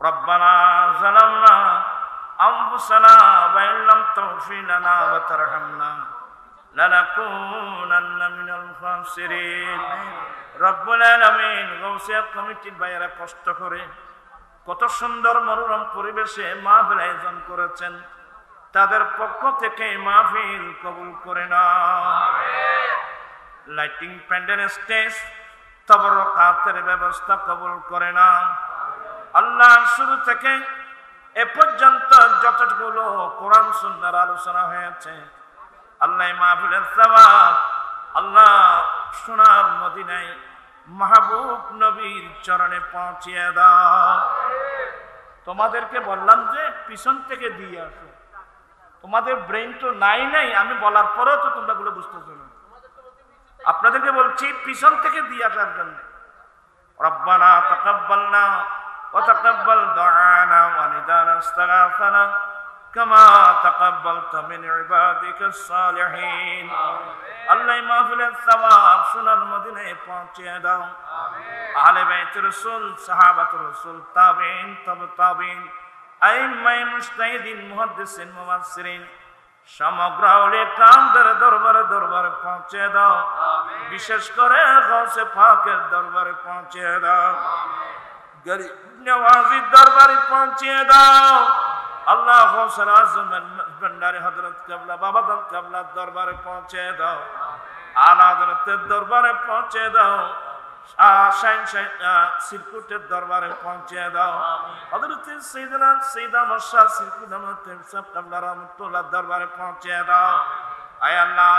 রব্বানা যালামনা আনফুসানা ওয়া ইল্লাম তাগফির লানা ওয়া তারহামনা লানাকুনান্না মিনাল খাসিরিন। রব্বুল আলামিন, গাউসিয়া কমিটির ভাইয়েরা কষ্ট করে কত সুন্দর মনোরম পরিবেশে মাহফিল আয়োজন করেছেন, তাদের পক্ষ থেকে মাহফিল কবুল করে নাও। লাইটিং, প্যান্ডেল, স্টেজ, তবরকাতের ব্যবস্থা কবুল করে নাও। আল্লাহ, শুরু থেকে এ পর্যন্ত যতগুলো কোরআন সুন্নাহর আলোচনা হয়েছে, আল্লাহ মাহফিলের সওয়াব আল্লাহ সোনার মদিনায় মাহবুব নবীর চরণে পৌঁছিয়ে দাও। তোমাদেরকে বললাম যে পিছন থেকে দিয়ে আসো। তোমাদের ব্রেন তো নাই, আমি বলার পরেও তো তোমরা গুলো বুঝতেছো না। আপনাদেরকে বলছি পিছন থেকে দিয়ে আসার জন্য। রব্বানা তাকাব্বালনা ওয়া তাকাব্বাল দুআনা ওয়া নিদানা ইস্তাগফারনা কামা তাকাব্বালতা মিন ইবাদিকাস সালিহিন। আল্লাহ মাহফিলের সওয়াব সোনার মদিনায় পৌঁছিয়ে দাও। আহলে বাইতুর রাসূল, সাহাবাতুর রাসূল, তাবিঈন, তাবে তাবিঈন, আইম্মায়ে মুজতাহিদিন, মুহাদ্দিসিন, মুফাসসিরিন, সমগ্র আউলিয়া কিরামদের দরবারে পৌঁছে দাও। বিশেষ করে গাউসে পাকের দরবারে পৌঁছে দাও। গরিব নওয়াজির দরবারে পৌঁছে দাও। আল্লাহ গাউসুল আজম ভান্ডারী হযরত কিবলা বাবাদান কিবলার দরবারে পৌঁছে দাও। আলা হযরতের দরবারে পৌঁছে দাও। সিরকুটের দরবারে পৌঁছে দাও। হযরত সাইয়্যিদা মুসা সিরকুট কিবলা রাহমাতুল্লাহ দরবারে পৌঁছে দাও। আয় আল্লাহ,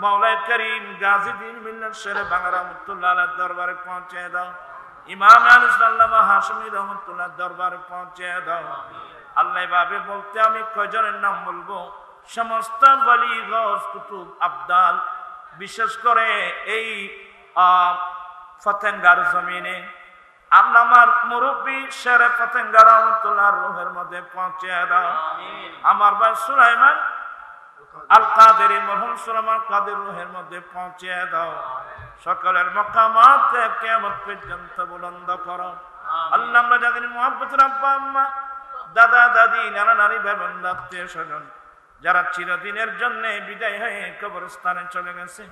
মাওলাই করিম গাজীউদ্দিন মিল্লাত শেরে বাংলা রাহমাতুল্লাহ আলাইহির দরবারে পৌঁছে দাও। ইমাম আল-ইসলাম হাশমি রাহমাতুল্লাহ দরবারে পৌঁছে দাও। আল্লাহ ভাবে বলতে আমি কয়জনের নাম বলবো, সমস্ত ওলি, গাউস, কুতুব, আবদাল, বিশেষ করে এই ফতেঙ্গার জমিনে আল্লামার মুরব্বী শেরে ফতেঙ্গা রাহমাতুল্লাহ রূহের মধ্যে পৌঁছে দাও। আমার ভাই সুলাইমান আল কাদেরি মরহুম সুলাইমান কাদের রূহের মধ্যে পৌঁছে দাও সকলের মাকামাতকে কিয়ামত পর্যন্ত বুলন্দ করো আল্লাহ আমরা যাদের মুহাব্বতের আব্বা আম্মা দাদা দাদি নানা নানি ভাই বোন আত্মীয় স্বজন যারা চিরদিনের জন্য বিদায় হয়ে কবরস্থানে চলে গেছে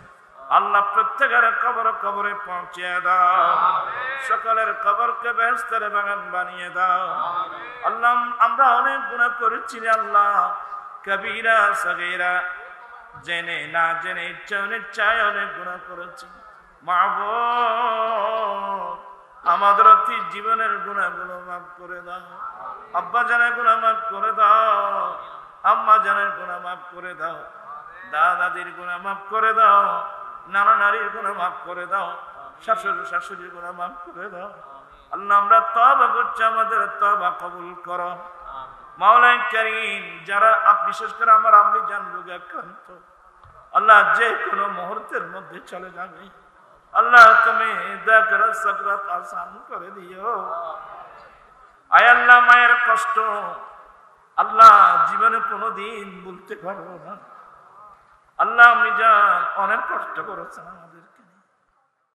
আল্লাহ প্রত্যেকের কবরে পৌঁছে দাও সকলের কবরকে বেহেশতের বাগান বানিয়ে দাও আল্লাহ আমরা অনেক গুনাহ করেছি আল্লাহ কবিরা সগীরা জেনে না জেনে ইচ্ছা অনিচ্ছায় অনেক গুনাহ করেছি মাবুদ আমাদের অতি জীবনের গুনাহগুলো মাফ করে দাও আব্বা জানের গুনাহ মাফ করে দাও আম্মা জানের গুনাহ মাফ করে দাও দাদাদির গুনাহ মাফ করে দাও নানা নারীর গুনাহ মাফ করে দাও শাশুড়ি শাশুড়ির গুনাহ মাফ করে দাও আল্লাহ আমরা তওবা করছি আমাদের তওবা কবুল করো মাওলাই কারীম যারা বিশেষ করে আমার আম্মি জান রোগে আক্রান্ত আল্লাহ যে কোনো মুহূর্তের মধ্যে চলে যাবে আল্লাহ তুমি দয়া করে সাকরাত আসান করে দিও আয় আল্লাহ মায়ের কষ্ট আল্লাহ জীবনে কোনোদিন বলতে পারবো না আল্লাহ আমি জান অনেক কষ্ট করেছেন আমাদেরকে